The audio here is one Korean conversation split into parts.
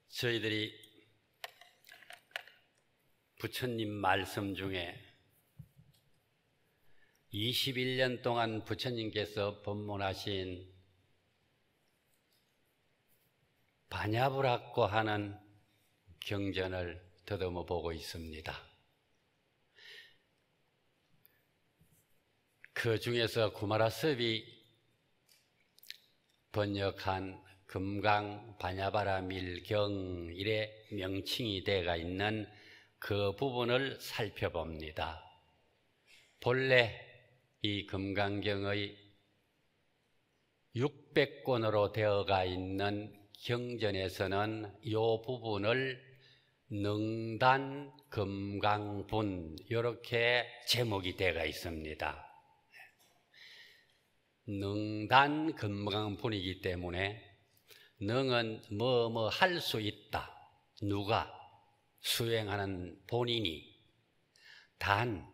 저희들이 부처님 말씀 중에 21년 동안 부처님께서 법문하신 반야부라고 하는 경전을 더듬어 보고 있습니다. 그 중에서 구마라섭이 번역한 금강 반야바라 밀경일의 명칭이 되어 있는 그 부분을 살펴봅니다. 본래 이 금강경의 600권으로 되어가 있는 경전에서는 이 부분을 능단 금강분 이렇게 제목이 되어 있습니다. 능단 금강분이기 때문에 능은 뭐 할 수 있다. 누가 수행하는 본인이 단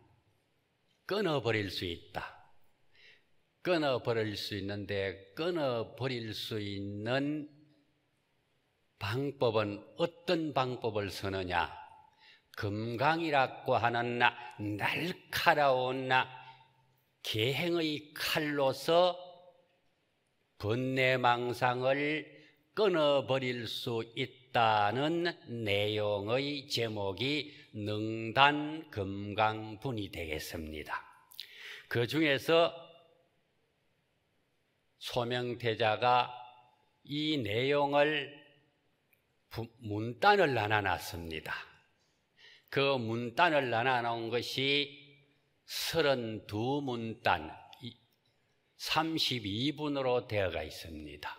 끊어버릴 수 있다. 끊어버릴 수 있는데 끊어버릴 수 있는 방법은 어떤 방법을 쓰느냐? 금강이라고 하는 날카로운 계행의 칼로서 번뇌망상을 끊어버릴 수 있다는 내용의 제목이 능단금강분이 되겠습니다. 그 중에서 소명태자가 이 내용을 문단을 나눠놨습니다. 그 문단을 나눠놓은 것이 32문단 32분으로 되어가 있습니다.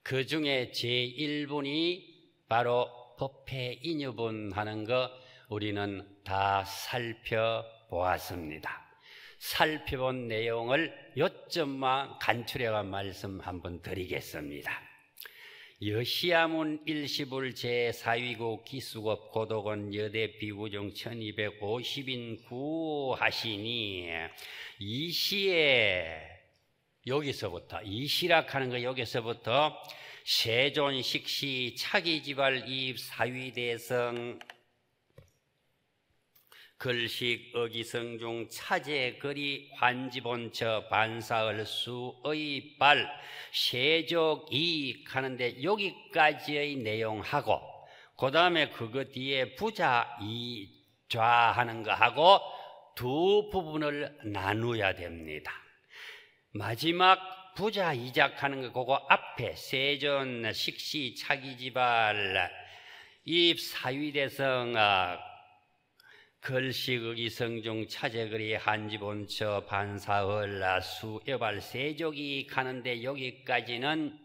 그 중에 제1분이 바로 법회인유분 하는 거 우리는 다 살펴보았습니다. 살펴본 내용을 요점만 간추려가 말씀 한번 드리겠습니다. 여시야문 일시불 제4위국 기수급 고독원 여대 비구중 1250인 구하시니 이 시에 여기서부터 이 시락하는 거 여기서부터 세존식시 차기지발 이입 사위대성 글식 어기성중 차제거리 환지본처 반사을 수의 발 세족이 하는데 여기까지의 내용하고 그 다음에 그거 뒤에 부자 이좌 하는 거 하고 두 부분을 나누어야 됩니다. 마지막 부자 이작하는 거 그거 앞에 세존 식시 차기지발 입 사위대성 글식의성중 차제거리 한지본처 반사을 수여발 세족이 가는데 여기까지는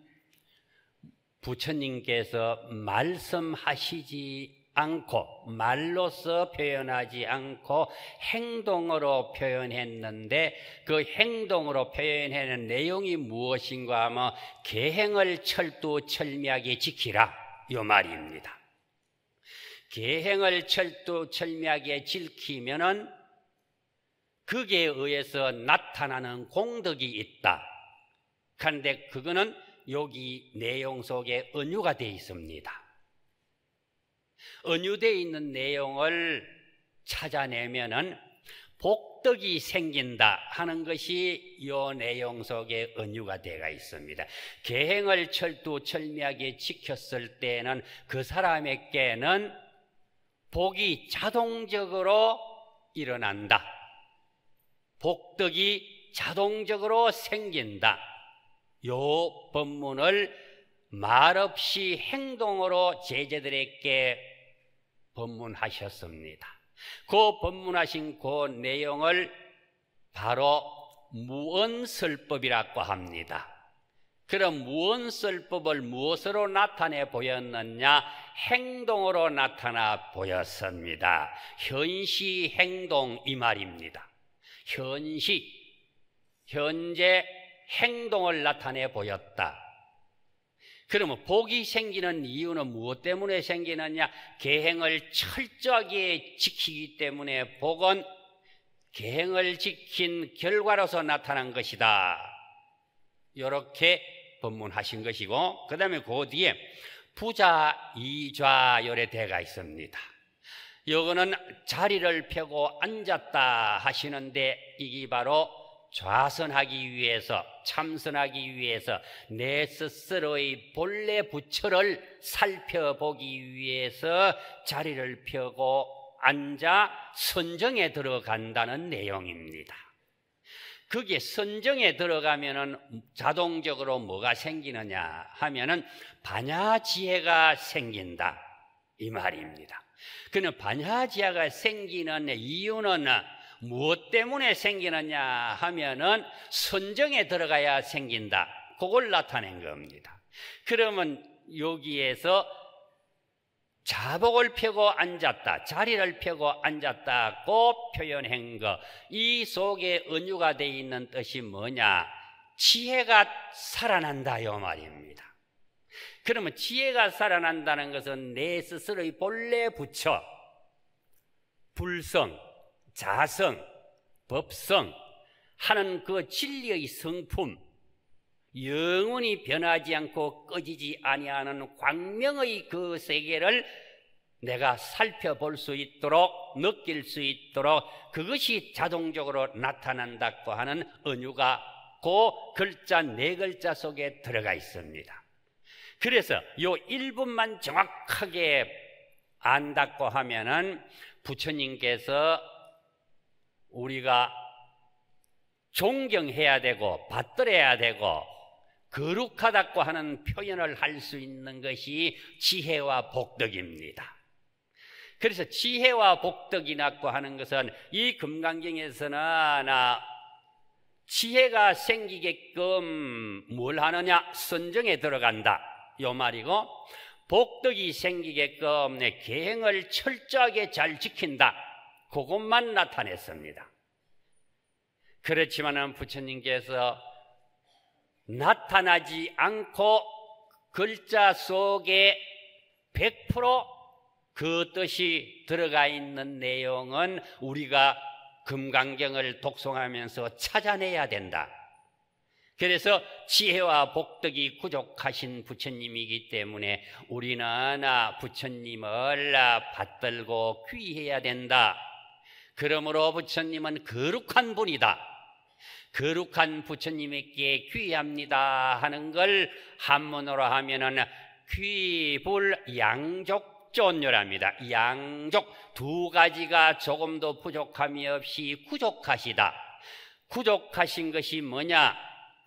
부처님께서 말씀하시지 않고 말로서 표현하지 않고 행동으로 표현했는데 그 행동으로 표현하는 내용이 무엇인가 하면 계행을 철두철미하게 지키라 이 말입니다. 계행을 철두철미하게 지키면은 그에 의해서 나타나는 공덕이 있다. 그런데 그거는 여기 내용 속에 은유가 되어 있습니다. 은유되어 있는 내용을 찾아내면은 복덕이 생긴다 하는 것이 이 내용 속에 은유가 되어 있습니다. 계행을 철두철미하게 지켰을 때는 그 사람에게는 복이 자동적으로 일어난다. 복덕이 자동적으로 생긴다. 요 법문을 말없이 행동으로 제자들에게 법문하셨습니다. 그 법문하신 그 내용을 바로 무언설법이라고 합니다. 그럼 무언설법을 무엇으로 나타내 보였느냐? 행동으로 나타나 보였습니다. 현시 행동 이 말입니다. 현재 행동을 나타내 보였다. 그러면 복이 생기는 이유는 무엇 때문에 생기느냐? 계행을 철저하게 지키기 때문에 복은 계행을 지킨 결과로서 나타난 것이다. 이렇게 법문하신 것이고, 그 다음에 그 뒤에 부자 이좌 요래 대가 있습니다. 요거는 자리를 펴고 앉았다 하시는데 이게 바로 좌선하기 위해서, 참선하기 위해서 내 스스로의 본래 부처를 살펴보기 위해서 자리를 펴고 앉아 선정에 들어간다는 내용입니다. 그게 선정에 들어가면은 자동적으로 뭐가 생기느냐 하면은 반야지혜가 생긴다 이 말입니다. 그는 반야지혜가 생기는 이유는 무엇 때문에 생기느냐 하면은 선정에 들어가야 생긴다. 그걸 나타낸 겁니다. 그러면 여기에서 자복을 펴고 앉았다, 자리를 펴고 앉았다고 표현한 거, 이 속에 은유가 되어 있는 뜻이 뭐냐? 지혜가 살아난다 이 말입니다. 그러면 지혜가 살아난다는 것은 내 스스로의 본래 부처, 불성, 자성, 법성 하는 그 진리의 성품, 영원히 변하지 않고 꺼지지 아니하는 광명의 그 세계를 내가 살펴볼 수 있도록, 느낄 수 있도록 그것이 자동적으로 나타난다고 하는 은유가 그 글자 네 글자 속에 들어가 있습니다. 그래서 요 1분만 정확하게 안다고 하면은 부처님께서 우리가 존경해야 되고 받들어야 되고 거룩하다고 하는 표현을 할 수 있는 것이 지혜와 복덕입니다. 그래서 지혜와 복덕이라고 하는 것은 이 금강경에서는 지혜가 생기게끔 뭘 하느냐? 선정에 들어간다 요 말이고, 복덕이 생기게끔 내 계행을 철저하게 잘 지킨다 그것만 나타냈습니다. 그렇지만은 부처님께서 나타나지 않고 글자 속에 100% 그 뜻이 들어가 있는 내용은 우리가 금강경을 독송하면서 찾아내야 된다. 그래서 지혜와 복덕이 부족하신 부처님이기 때문에 우리는 부처님을 받들고 귀해야 된다. 그러므로 부처님은 거룩한 분이다, 거룩한 부처님에게 귀합니다 하는 걸 한문으로 하면은 귀불양족존요랍니다. 양족 두 가지가 조금도 부족함이 없이 구족하시다. 구족하신 것이 뭐냐?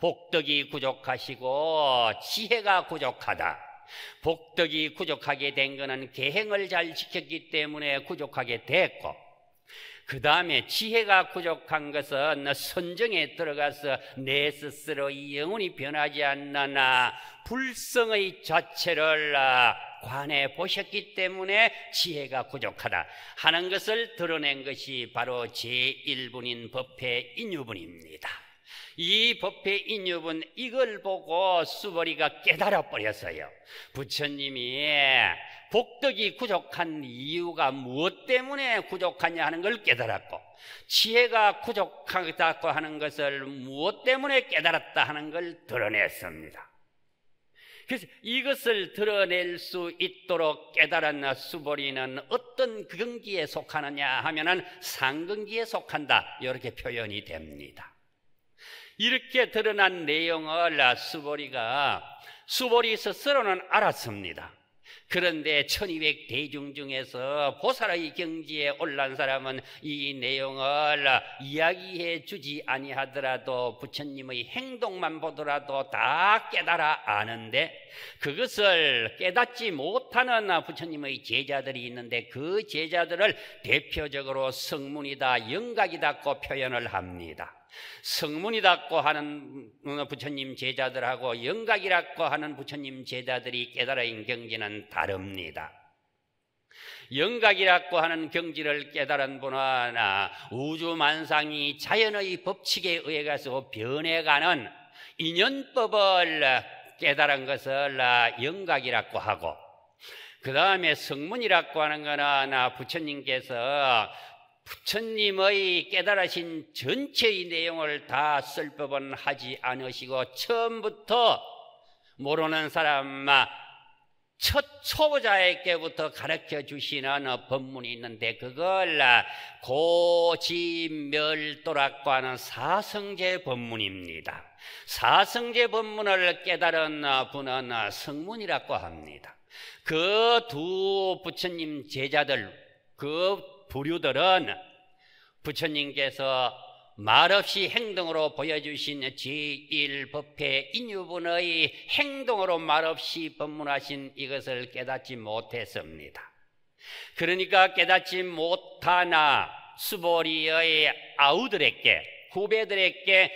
복덕이 구족하시고 지혜가 부족하다. 복덕이 부족하게 된 것은 계행을 잘 지켰기 때문에 부족하게 됐고, 그 다음에 지혜가 부족한 것은 선정에 들어가서 내 스스로 영원히 변하지 않는 불성의 자체를 관해 보셨기 때문에 지혜가 부족하다 하는 것을 드러낸 것이 바로 제1분인 법회 인유분입니다. 이 법회 인유분 이걸 보고 수보리가 깨달아 버렸어요. 부처님이 복덕이 부족한 이유가 무엇 때문에 부족하냐 하는 걸 깨달았고, 지혜가 부족하다고 하는 것을 무엇 때문에 깨달았다 하는 걸 드러냈습니다. 그래서 이것을 드러낼 수 있도록 깨달은 수보리는 어떤 근기에 속하느냐 하면은 상근기에 속한다 이렇게 표현이 됩니다. 이렇게 드러난 내용을 수보리 스스로는 알았습니다. 그런데 1200 대중 중에서 보살의 경지에 올란 사람은 이 내용을 이야기해 주지 아니하더라도 부처님의 행동만 보더라도 다 깨달아 아는데, 그것을 깨닫지 못하는 부처님의 제자들이 있는데 그 제자들을 대표적으로 성문이다, 영각이다고 표현을 합니다. 성문이라고 하는 부처님 제자들하고 영각이라고 하는 부처님 제자들이 깨달은 경지는 다릅니다. 영각이라고 하는 경지를 깨달은 분은 우주만상이 자연의 법칙에 의해 가서 변해가는 인연법을 깨달은 것을 영각이라고 하고, 그 다음에 성문이라고 하는 것은 부처님께서 부처님의 깨달으신 전체의 내용을 다 쓸 법은 하지 않으시고 처음부터 모르는 사람 첫 초보자에게부터 가르쳐 주시는 법문이 있는데 그걸 고지멸도라고 하는 사성제 법문입니다. 사성제 법문을 깨달은 분은 성문이라고 합니다. 그 두 부처님 제자들, 그 부류들은 부처님께서 말없이 행동으로 보여주신 제1법회 인유분의 행동으로 말없이 법문하신 이것을 깨닫지 못했습니다. 그러니까 깨닫지 못하나 수보리의 아우들에게, 후배들에게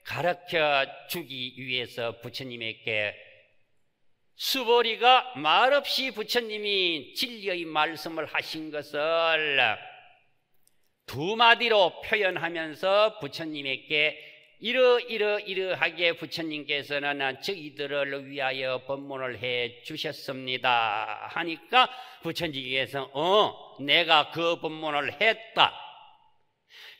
가르쳐 주기 위해서 부처님에게 수보리가 말없이 부처님이 진리의 말씀을 하신 것을 두 마디로 표현하면서 부처님에게 이러하게 부처님께서는 저희들을 위하여 법문을 해 주셨습니다 하니까 부처님께서 내가 그 법문을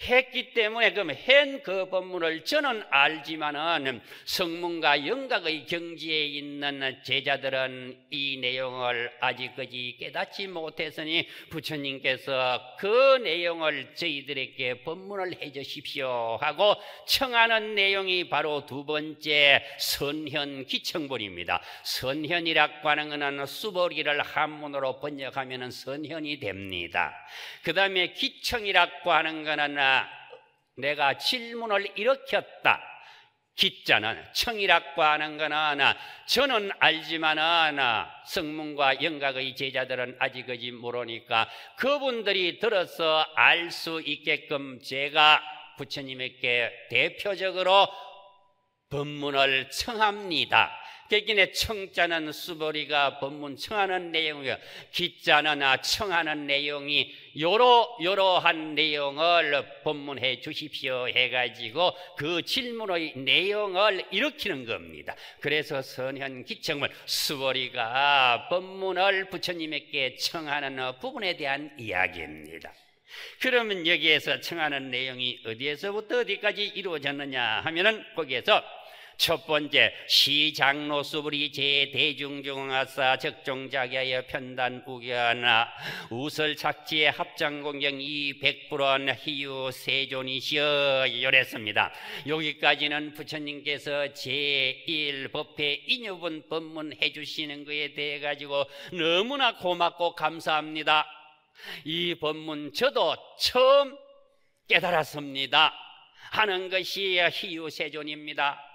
했기 때문에 그럼 한 그 법문을 저는 알지만은 성문과 영각의 경지에 있는 제자들은 이 내용을 아직까지 깨닫지 못했으니 부처님께서 그 내용을 저희들에게 법문을 해 주십시오 하고 청하는 내용이 바로 두 번째 선현기청본입니다. 선현이라고 하는 것은 수보리를 한문으로 번역하면 선현이 됩니다. 그 다음에 기청이라고 하는 것은 내가 질문을 일으켰다. 기자는 청이라고 하는 거는 저는 알지만은 성문과 영각의 제자들은 아직까지 모르니까 그분들이 들어서 알 수 있게끔 제가 부처님에게 대표적으로 법문을 청합니다. 그러니까 청자는 수보리가 법문 청하는 내용이고 기자는 청하는 내용이 요러한 내용을 법문해 주십시오 해가지고 그 질문의 내용을 일으키는 겁니다. 그래서 선현기청문, 수보리가 법문을 부처님에게 청하는 부분에 대한 이야기입니다. 그러면 여기에서 청하는 내용이 어디에서부터 어디까지 이루어졌느냐 하면은 거기에서 첫 번째 시장로 수불이 제대중중하사 적종자기하여 편단우견하 우설착지의 합장공경 이백불원 희유세존이시여 이랬습니다. 여기까지는 부처님께서 제1법회 인유분 법문해 주시는 것에 대해 가지고 너무나 고맙고 감사합니다. 이 법문 저도 처음 깨달았습니다 하는 것이 희유세존입니다.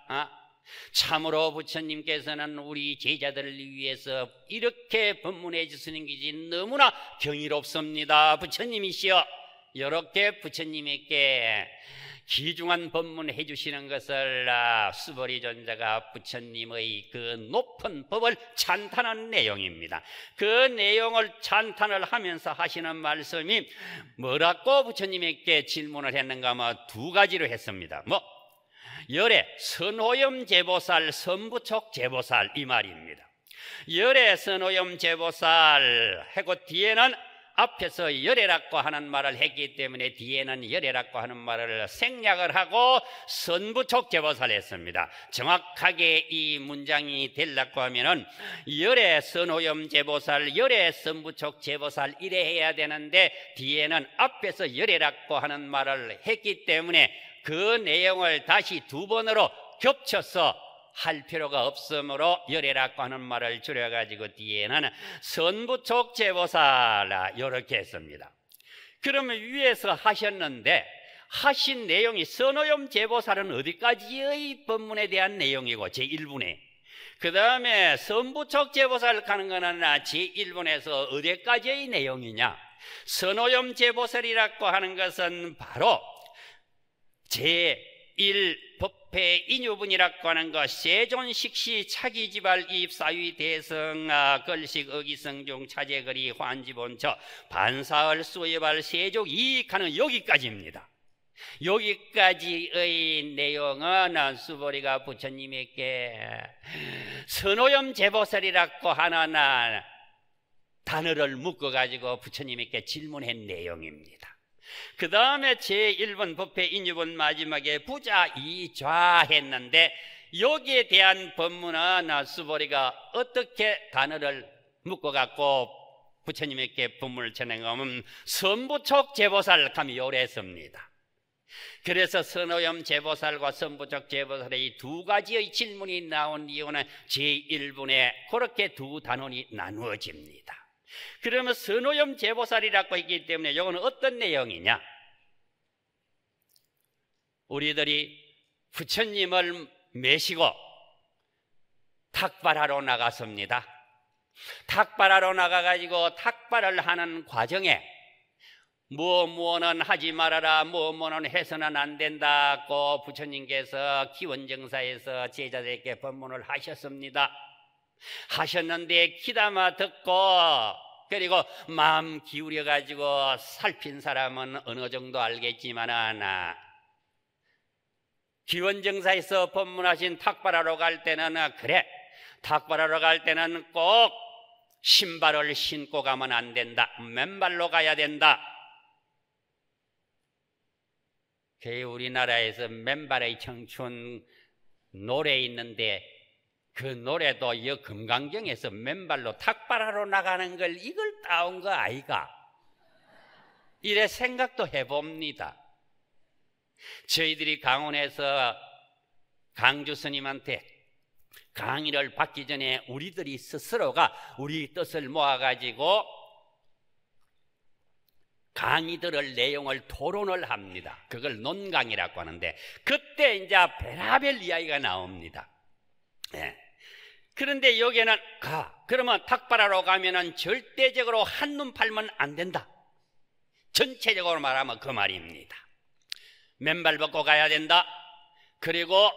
참으로 부처님께서는 우리 제자들을 위해서 이렇게 법문해 주시는 것이 너무나 경이롭습니다. 부처님이시여 이렇게 부처님에게 귀중한 법문해 주시는 것을 수보리 존자가 부처님의 그 높은 법을 찬탄한 내용입니다. 그 내용을 찬탄을 하면서 하시는 말씀이 뭐라고 부처님에게 질문을 했는가 하면 두 가지로 했습니다. 열애 선호염 제보살 선부촉 제보살 이 말입니다. 열애 선호염 제보살 하고 뒤에는 앞에서 열애라고 하는 말을 했기 때문에 뒤에는 열애라고 하는 말을 생략을 하고 선부촉 제보살 했습니다. 정확하게 이 문장이 되려고 하면은 열애 선호염 제보살 열애 선부촉 제보살 이래 해야 되는데 뒤에는 앞에서 열애라고 하는 말을 했기 때문에 그 내용을 다시 두 번으로 겹쳐서 할 필요가 없으므로 열애라고 하는 말을 줄여가지고 뒤에는 선부촉 제보살 이렇게 했습니다. 그러면 위에서 하셨는데 하신 내용이 선호염 제보살은 어디까지의 법문에 대한 내용이고 제1분에 그 다음에 선부촉 제보살 가는 거는 제1분에서 어디까지의 내용이냐. 선호염 제보살이라고 하는 것은 바로 제1법회 인유분이라고 하는 것 세존식시 차기지발 입사위 대성 걸식 어기성중 차제거리 환지본처 반사을 수여발 세족 이익하는 여기까지입니다. 여기까지의 내용은 수보리가 부처님에게 선호염 제보살이라고 하는 단어를 묶어가지고 부처님에게 질문한 내용입니다. 그 다음에 제1번 법회 인유본 마지막에 부자 이좌 했는데 여기에 대한 법문은 수보리가 어떻게 단어를 묶어갖고 부처님에게 분문을 전해가면 선부촉 제보살 감이 요랬습니다. 그래서 선오염 제보살과 선부촉 제보살의 이 두 가지의 질문이 나온 이유는 제1분에 그렇게 두 단원이 나누어집니다. 그러면 선오염 제보살이라고 했기 때문에 이거는 어떤 내용이냐? 우리들이 부처님을 메시고 탁발하러 나갔습니다. 탁발하러 나가가지고 탁발을 하는 과정에 뭐는 하지 말아라, 뭐는 해서는 안 된다고 부처님께서 기원정사에서 제자들에게 법문을 하셨습니다. 하셨는데 귀담아 듣고 그리고 마음 기울여 가지고 살핀 사람은 어느 정도 알겠지만은 기원정사에서 법문하신 탁발하러 갈 때는 그래, 탁발하러 갈 때는 꼭 신발을 신고 가면 안 된다, 맨발로 가야 된다. 우리나라에서 맨발의 청춘 노래 있는데 그 노래도 이 금강경에서 맨발로 탁발하러 나가는 걸 이걸 따온 거 아이가? 이래 생각도 해봅니다. 저희들이 강원에서 강주 스님한테 강의를 받기 전에 우리들이 스스로가 우리 뜻을 모아가지고 강의들을 내용을 토론을 합니다. 그걸 논강이라고 하는데 그때 이제 별의별 이야기가 나옵니다. 네. 그런데 여기에는 그러면 탁발하러 가면은 절대적으로 한눈 팔면 안 된다. 전체적으로 말하면 그 말입니다. 맨발 벗고 가야 된다. 그리고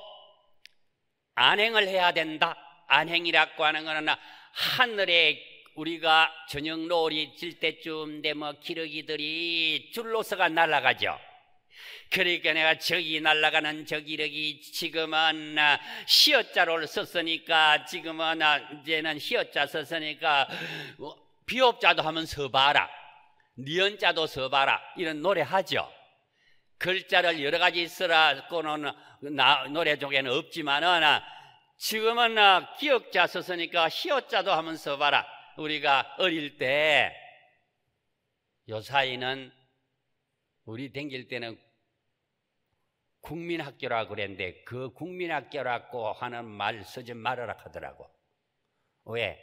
안행을 해야 된다. 안행이라고 하는 거는 하늘에 우리가 저녁 노을이 질 때쯤 되면 기러기들이 줄로서가 날아가죠. 그러니까 내가 저기 날아가는 저 기러기 지금은 시어자를 썼으니까 지금은 이제는 시어자 썼으니까 비업자도 한번 써봐라, 니은자도 써봐라 이런 노래 하죠. 글자를 여러 가지 쓰라고는 노래 쪽에는 없지만은 지금은 기역자 썼으니까 시어자도 한번 써봐라. 우리가 어릴 때 요사이는 우리 댕길 때는 국민학교라고 그랬는데 그 국민학교라고 하는 말 쓰지 말아라 하더라고. 왜?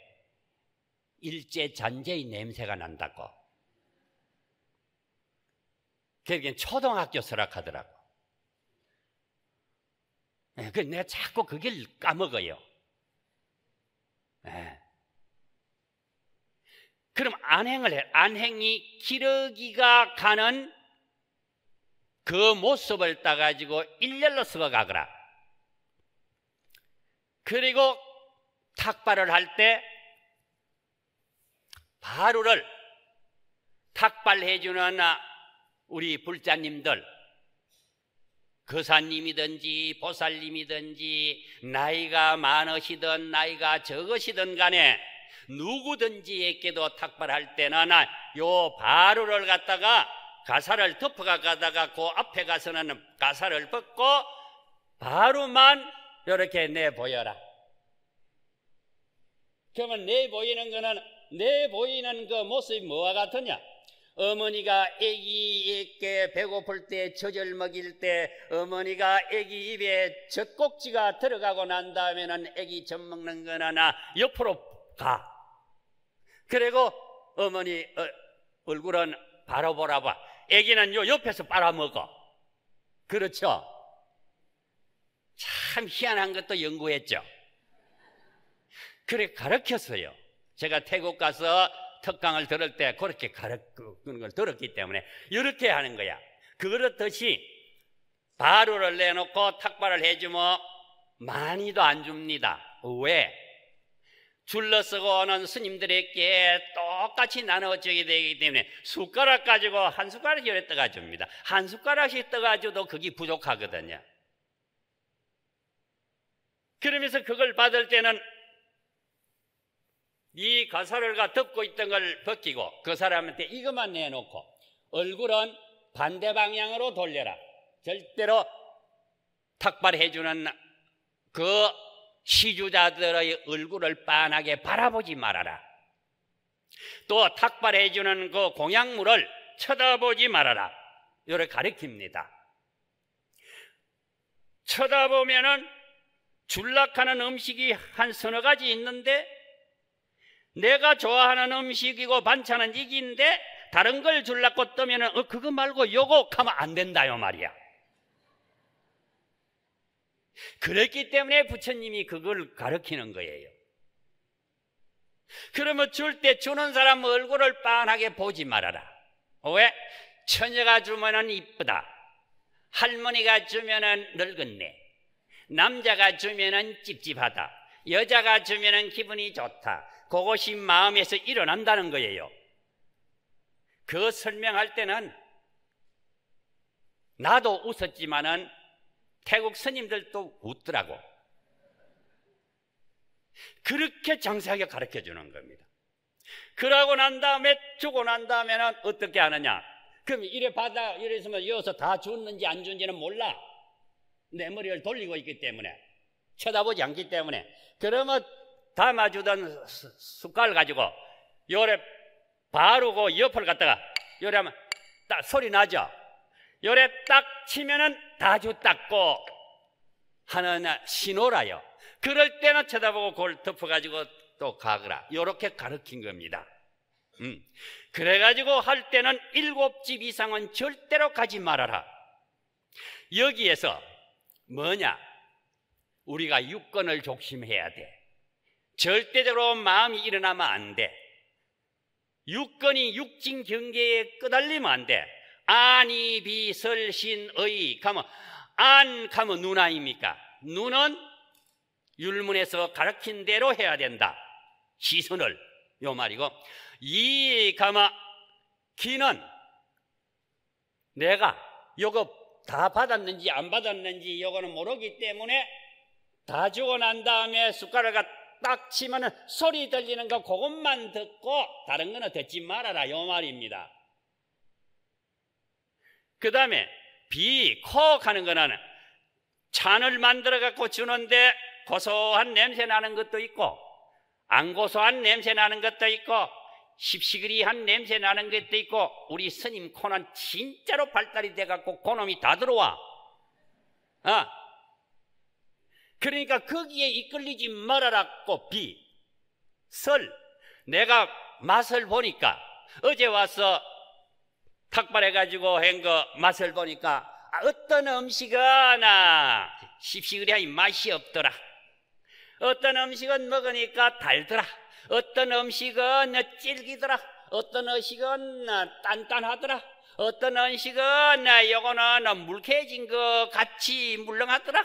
일제잔재의 냄새가 난다고. 그러니까 초등학교 쓰라 하더라고. 그 내가 자꾸 그걸 까먹어요. 그럼 안행을 해. 안행이 기러기가 가는 그 모습을 따가지고 일렬로 썩어가거라. 그리고 탁발을 할 때 바루를 탁발해주는 우리 불자님들, 거사님이든지 보살님이든지 나이가 많으시든 나이가 적으시든 간에 누구든지에게도 탁발할 때는 요 바루를 갖다가 가사를 덮어가다가 그 앞에 가서는 가사를 벗고 바루만 이렇게 내보여라. 그러면 내보이는 거는 내보이는 그 모습이 뭐와 같으냐? 어머니가 아기에게 배고플 때 젖을 먹일 때 어머니가 아기 입에 젖꼭지가 들어가고 난 다음에는 아기 젖 먹는 거는 옆으로 가. 그리고 어머니 얼굴은 바로 보라봐. 아기는 요 옆에서 빨아먹어. 그렇죠? 참 희한한 것도 연구했죠. 그래 가르쳤어요. 제가 태국 가서 특강을 들을 때 그렇게 가르치는 걸 들었기 때문에 이렇게 하는 거야. 그렇듯이 바루를 내놓고 탁발을 해주면 많이도 안 줍니다. 왜? 줄러서고 오는 스님들에게 똑같이 나눠주게 되기 때문에 숟가락 가지고 한 숟가락씩 이렇게 떠가 줍니다. 한 숟가락씩 떠가줘도 그게 부족하거든요. 그러면서 그걸 받을 때는 이 가사를 덮고 있던 걸 벗기고 그 사람한테 이것만 내놓고 얼굴은 반대 방향으로 돌려라. 절대로 탁발해주는 그 시주자들의 얼굴을 빤하게 바라보지 말아라. 또 탁발해 주는 그 공약물을 쳐다보지 말아라. 이렇게 가르칩니다. 쳐다보면은 줄락하는 음식이 한 서너 가지 있는데 내가 좋아하는 음식이고 반찬은 이기인데 다른 걸 줄락고 뜨면은 그거 말고 요거 하면 안 된다요 말이야. 그랬기 때문에 부처님이 그걸 가르치는 거예요. 그러면 줄 때 주는 사람 얼굴을 빤하게 보지 말아라. 왜? 처녀가 주면은 이쁘다, 할머니가 주면은 늙었네, 남자가 주면은 찝찝하다, 여자가 주면은 기분이 좋다, 그것이 마음에서 일어난다는 거예요. 그 설명할 때는 나도 웃었지만은 태국 스님들도 웃더라고. 그렇게 장세하게 가르쳐 주는 겁니다. 그러고 난 다음에 주고 난 다음에는 어떻게 하느냐? 그럼 이래 받아 이랬으면 여기서 다 줬는지 안 줬는지는 몰라. 내 머리를 돌리고 있기 때문에, 쳐다보지 않기 때문에. 그러면 담아주던 숟갈 가지고 요래 바르고 옆을 갖다가 요래 하면 딱 소리 나죠? 요래 딱 치면은 다 줬다고 하는 신호라요. 그럴 때는 쳐다보고 그걸 덮어가지고 또 가거라. 요렇게 가르친 겁니다. 그래가지고 할 때는 7집 이상은 절대로 가지 말아라. 여기에서 뭐냐? 우리가 육건을 조심해야 돼. 절대적으로 마음이 일어나면 안 돼. 육건이 육진 경계에 끄달리면 안 돼. 안이 비설신의 가면 안 가면 눈 아닙니까? 눈은 율문에서 가르친 대로 해야 된다. 시선을 요 말이고, 이 가마 기는 내가 요거 다 받았는지 안 받았는지 요거는 모르기 때문에 다 주고 난 다음에 숟가락을 딱 치면은 소리 들리는 거 그것만 듣고 다른 거는 듣지 말아라 요 말입니다. 그 다음에 비콕 하는 거는 찬을 만들어 갖고 주는데 고소한 냄새 나는 것도 있고 안 고소한 냄새 나는 것도 있고 십시그리한 냄새 나는 것도 있고, 우리 스님 코는 진짜로 발달이 돼 갖고 그놈이 다 들어와. 그러니까 거기에 이끌리지 말아라고 설. 내가 맛을 보니까 어제 와서 탁발해가지고 한 거 맛을 보니까 어떤 음식은 십시그리하니 맛이 없더라. 어떤 음식은 먹으니까 달더라. 어떤 음식은 질기더라. 어떤 음식은 단단하더라. 어떤 음식은 요거는 물개진 거 같이 물렁하더라.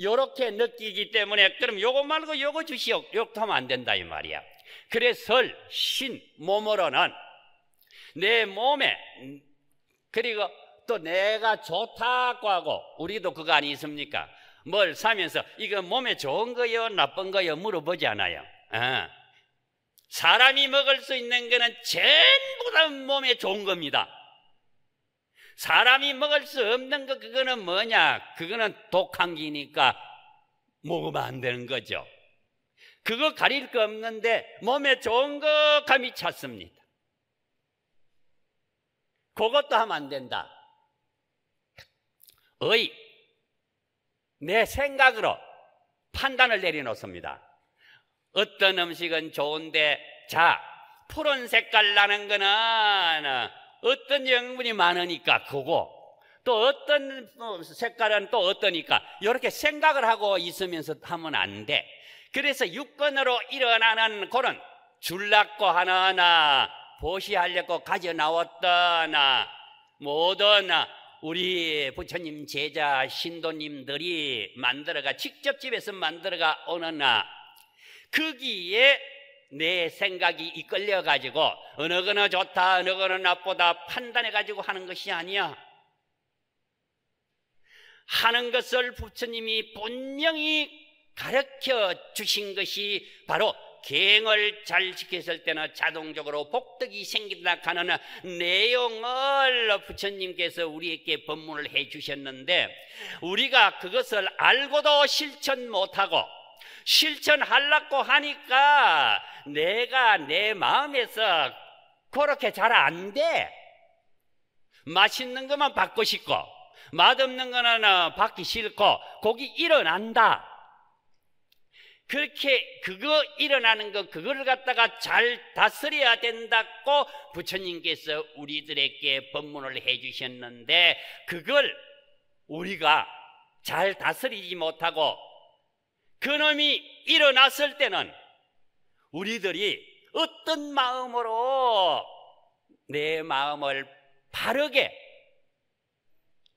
요렇게 느끼기 때문에 그럼 요거 말고 요거 주시오. 요것도 하면 안 된다 이 말이야. 그래서 신 몸으로는 내 몸에, 그리고 또 내가 좋다고 하고, 우리도 그거 아니십니까? 뭘 사면서 이거 몸에 좋은 거요 나쁜 거요 물어보지 않아요. 사람이 먹을 수 있는 거는 전부 다 몸에 좋은 겁니다. 사람이 먹을 수 없는 거 그거는 뭐냐? 그거는 독한 기니까 먹으면 안 되는 거죠. 그거 가릴 거 없는데 몸에 좋은 거 감히 찾습니다. 그것도 하면 안 된다. 내 생각으로 판단을 내려놓습니다. 어떤 음식은 좋은데, 자, 푸른 색깔 나는 거는 어떤 영분이 많으니까 그거, 또 어떤 색깔은 또 어떠니까, 이렇게 생각을 하고 있으면서 하면 안 돼. 그래서 육건으로 일어나는 그런 줄락고 하나 보시하려고 가져 나왔다나 모든 우리 부처님 제자 신도님들이 만들어가 직접 집에서 만들어가 오느나 거기에 내 생각이 이끌려 가지고 어느 거는 좋다 어느 거는 나쁘다 판단해 가지고 하는 것이 아니야. 하는 것을 부처님이 분명히 가르쳐 주신 것이 바로 계행을 잘 지켰을 때는 자동적으로 복덕이 생긴다 하는 내용을 부처님께서 우리에게 법문을 해 주셨는데, 우리가 그것을 알고도 실천 못하고 실천하려고 하니까 내가 내 마음에서 그렇게 잘 안 돼. 맛있는 것만 받고 싶고 맛없는 거는 받기 싫고 거기 일어난다. 그렇게 그거 일어나는 거 그거를 갖다가 잘 다스려야 된다고 부처님께서 우리들에게 법문을 해주셨는데 그걸 우리가 잘 다스리지 못하고 그놈이 일어났을 때는 우리들이 어떤 마음으로 내 마음을 바르게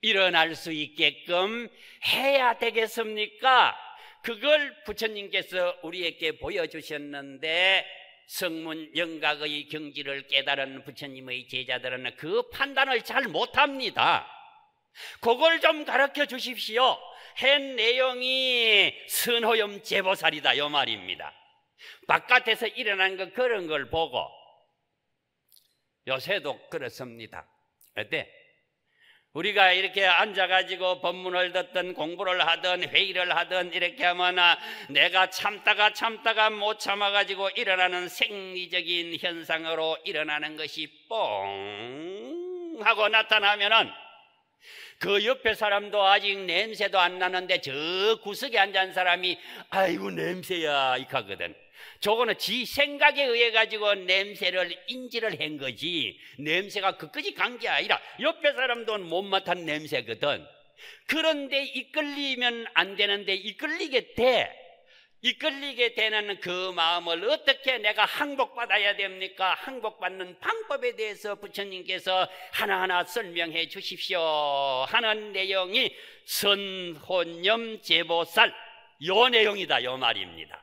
일어날 수 있게끔 해야 되겠습니까? 그걸 부처님께서 우리에게 보여주셨는데 성문 영각의 경지를 깨달은 부처님의 제자들은 그 판단을 잘 못합니다. 그걸 좀 가르쳐 주십시오. 한 내용이 선호염 제보살이다 요 말입니다. 바깥에서 일어난 거 그런 걸 보고 요새도 그렇습니다. 어때? 우리가 이렇게 앉아가지고 법문을 듣든 공부를 하든 회의를 하든 이렇게 하면 내가 참다가 못 참아가지고 일어나는 생리적인 현상으로 일어나는 것이 뽕 하고 나타나면은 그 옆에 사람도 아직 냄새도 안 나는데 저 구석에 앉은 사람이 아이고 냄새야 이렇게 하거든. 저거는 지 생각에 의해 가지고 냄새를 인지를 한 거지 냄새가 그까지 간 게 아니라 옆에 사람도 못 맡은 냄새거든. 그런데 이끌리면 안 되는데 이끌리게 돼. 이끌리게 되는 그 마음을 어떻게 내가 항복받아야 됩니까? 항복받는 방법에 대해서 부처님께서 하나하나 설명해 주십시오 하는 내용이 선혼념 제보살 요 내용이다 요 말입니다.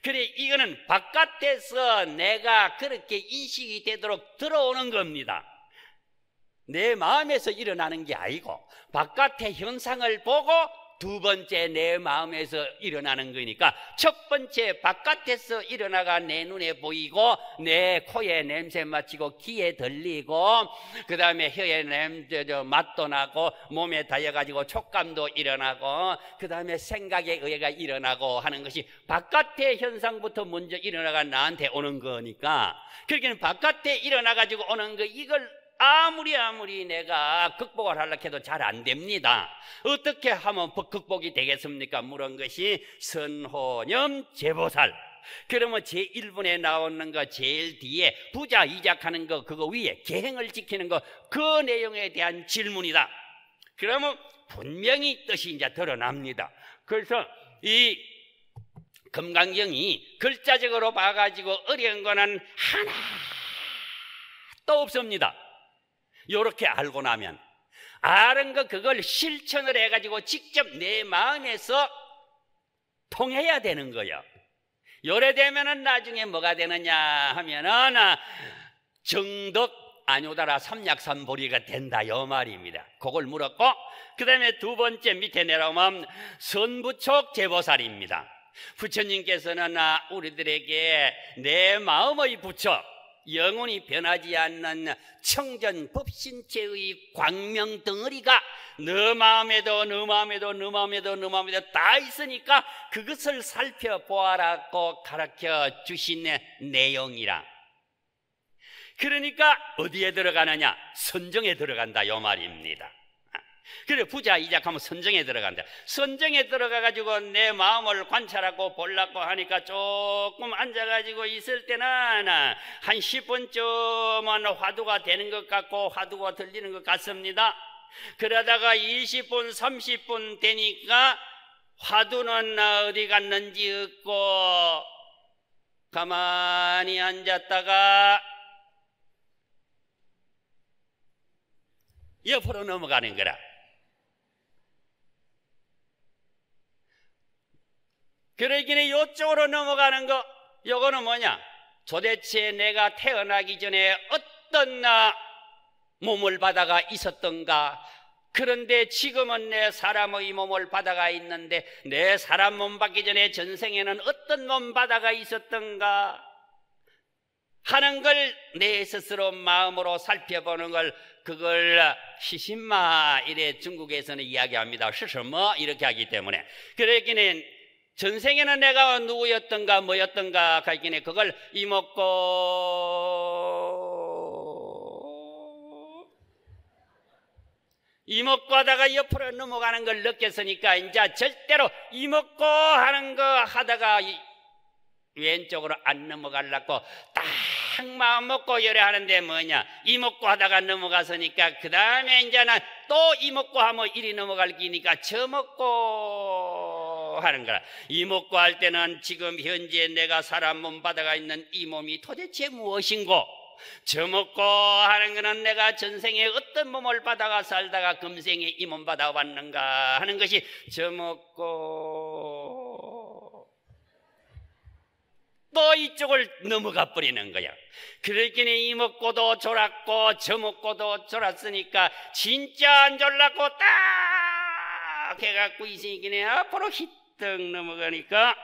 그래 이거는 바깥에서 내가 그렇게 인식이 되도록 들어오는 겁니다. 내 마음에서 일어나는 게 아니고 바깥의 현상을 보고 두 번째 내 마음에서 일어나는 거니까 첫 번째 바깥에서 일어나가 내 눈에 보이고 내 코에 냄새 맡히고 귀에 들리고 그 다음에 혀에 냄새 맛도 나고 몸에 닿아가지고 촉감도 일어나고 그 다음에 생각에 의해가 일어나고 하는 것이 바깥의 현상부터 먼저 일어나가 나한테 오는 거니까 그러니까 바깥에 일어나가지고 오는 거 이걸 아무리 내가 극복을 하려고 해도 잘 안 됩니다. 어떻게 하면 극복이 되겠습니까? 물은 것이 선호념 제보살. 그러면 제1분에 나오는 거 제일 뒤에 부자 이작하는 거 그거 위에 계행을 지키는 거 그 내용에 대한 질문이다. 그러면 분명히 뜻이 이제 드러납니다. 그래서 이 금강경이 글자적으로 봐가지고 어려운 거는 하나도 없습니다. 요렇게 알고 나면 아는 거 그걸 실천을 해가지고 직접 내 마음에서 통해야 되는 거예요. 요래 되면은 나중에 뭐가 되느냐 하면은 정덕 아뇨다라 삼약삼보리가 된다 요 말입니다. 그걸 물었고 그 다음에 두 번째 밑에 내려오면 선부촉 제보살입니다. 부처님께서는 우리들에게 내 마음의 부처 영원히 변하지 않는 청전 법신체의 광명 덩어리가 너 마음에도 다 있으니까 그것을 살펴보아라고 가르쳐 주신 내용이라. 그러니까 어디에 들어가느냐? 선정에 들어간다 요 말입니다. 그래 부자 이작하면 선정에 들어간다. 선정에 들어가가지고 내 마음을 관찰하고 보려고 하니까 조금 앉아가지고 있을 때는 한 10분쯤은 화두가 되는 것 같고 화두가 들리는 것 같습니다. 그러다가 20분 30분 되니까 화두는 어디 갔는지 없고 가만히 앉았다가 옆으로 넘어가는 거라. 그러기는 이쪽으로 넘어가는 거 요거는 뭐냐? 도대체 내가 태어나기 전에 어떤 몸을 받아가 있었던가? 그런데 지금은 내 사람의 몸을 받아가 있는데 내 사람 몸 받기 전에 전생에는 어떤 몸 받아가 있었던가 하는 걸 내 스스로 마음으로 살펴보는 걸 그걸 시신마 이래 중국에서는 이야기합니다. 시신마 이렇게 하기 때문에 그러기는 전생에는 내가 누구였던가 뭐였던가 하기에 그걸 이먹고 하다가 옆으로 넘어가는 걸 느꼈으니까 이제 절대로 이먹고 하는 거 하다가 왼쪽으로 안 넘어가려고 딱 마음 먹고 열애하는데 뭐냐, 이먹고 하다가 넘어갔으니까 그 다음에 이제는 또 이먹고 하면 이리 넘어갈 기니까 저먹고 하는 거라. 이먹고 할 때는 지금 현재 내가 사람 몸 바다가 있는 이 몸이 도대체 무엇인고, 저먹고 하는 거는 내가 전생에 어떤 몸을 받아가 살다가 금생에 이 몸 받아왔는가 하는 것이 저먹고 또 이쪽을 넘어가 버리는 거야. 그러기니 이먹고도 졸았고 저먹고도 졸았으니까 진짜 안 졸랐고 딱 해갖고 있으니까 앞으로 휘떡 넘어가니까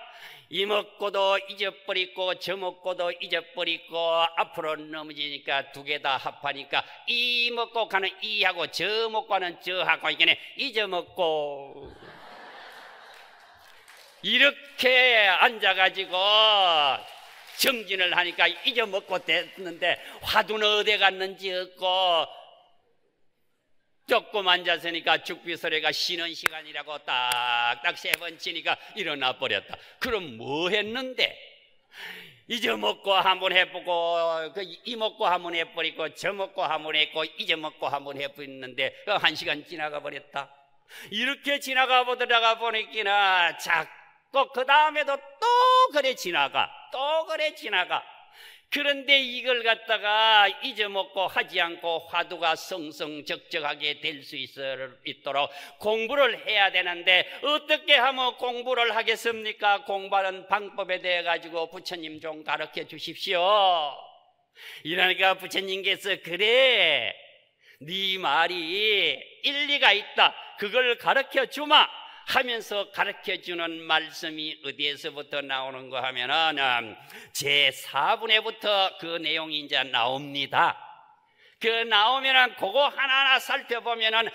이먹고도 잊어버리고 저먹고도 잊어버리고 앞으로 넘어지니까 두 개 다 합하니까 이먹고 가는 이하고 저먹고 가는 저하고 이게 잊어먹고 이렇게 앉아가지고 정진을 하니까 잊어먹고 됐는데 화두는 어디 갔는지 없고 조금 앉았으니까 죽비 소리가 쉬는 시간이라고 딱딱 세 번 치니까 일어나 버렸다. 그럼 뭐 했는데? 잊어먹고 한번 해보고 이먹고 한번 해버리고 저먹고 한번 했고 잊어먹고 한번 해버렸는데 한 시간 지나가 버렸다. 이렇게 지나가 보다가 보니까 자꾸 그 다음에도 또 그래 지나가, 또 그래 지나가. 그런데 이걸 갖다가 잊어먹고 하지 않고 화두가 성성적적하게 될 수 있도록 공부를 해야 되는데 어떻게 하면 공부를 하겠습니까? 공부하는 방법에 대해 가지고 부처님 좀 가르쳐 주십시오. 이러니까 부처님께서 그래, 네 말이 일리가 있다, 그걸 가르쳐 주마 하면서 가르쳐주는 말씀이 어디에서부터 나오는가 하면은 제4분에부터 그 내용이 이제 나옵니다. 그 나오면은 그거 하나하나 살펴보면은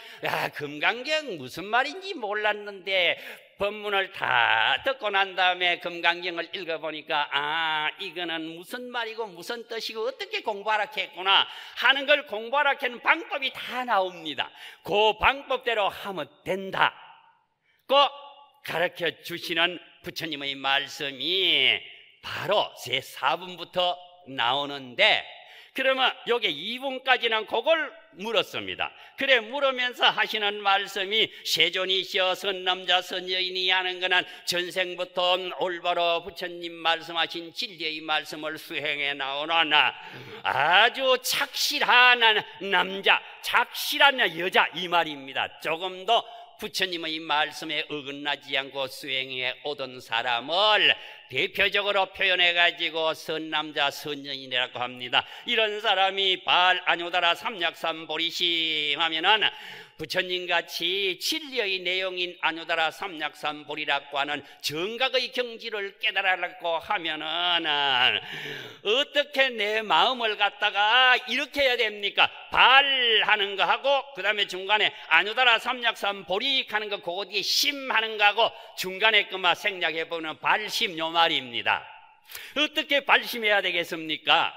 금강경 무슨 말인지 몰랐는데 법문을 다 듣고 난 다음에 금강경을 읽어보니까 이거는 무슨 말이고 무슨 뜻이고 어떻게 공부하라 했구나 하는 걸 공부하라 하는 방법이 다 나옵니다. 그 방법대로 하면 된다 그 가르쳐 주시는 부처님의 말씀이 바로 제4분부터 나오는데, 그러면 여기 2분까지는 그걸 물었습니다. 그래 물으면서 하시는 말씀이 세존이시여 선남자 선여인이 하는 거는 전생부터 올바로 부처님 말씀하신 진리의 말씀을 수행해 나오는 아주 착실한 남자, 착실한 여자 이 말입니다. 조금도 부처님의 말씀에 어긋나지 않고 수행해 오던 사람을 대표적으로 표현해가지고 선남자 선여인이라고 합니다. 이런 사람이 발 아뇨다라 삼약삼보리심 하면은 부처님같이 진리의 내용인 아뇨다라 삼약삼보리라고 하는 정각의 경지를 깨달으라고 하면은 어떻게 내 마음을 갖다가 이렇게 해야 됩니까? 발하는 거 하고 그 다음에 중간에 아뇨다라 삼약삼보리 하는 거 그거 뒤에 심하는 거 하고 중간에 그만 생략해보면 발심 요 말입니다. 어떻게 발심해야 되겠습니까?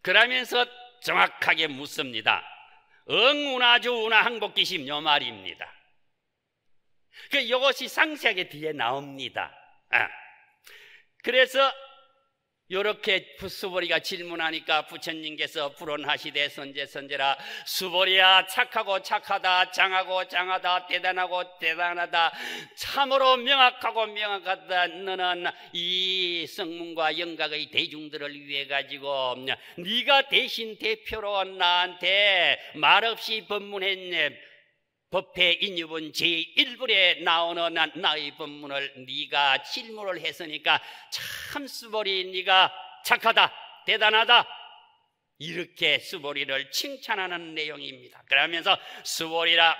그러면서 정확하게 묻습니다. 응운하주운하 항복기심 요 말입니다. 이것이 상세하게 뒤에 나옵니다. 그래서 이렇게 수보리가 질문하니까 부처님께서 불언하시되 선제선제라, 수보리야 착하고 착하다, 장하고 장하다, 대단하고 대단하다, 참으로 명확하고 명확하다. 너는 이 성문과 영각의 대중들을 위해 가지고 네가 대신 대표로 나한테 말없이 법문했네. 법회 인유분 제1불에 나오는 나의 법문을 네가 질문을 했으니까 참 수보리 네가 착하다, 대단하다, 이렇게 수보리를 칭찬하는 내용입니다. 그러면서 수보리라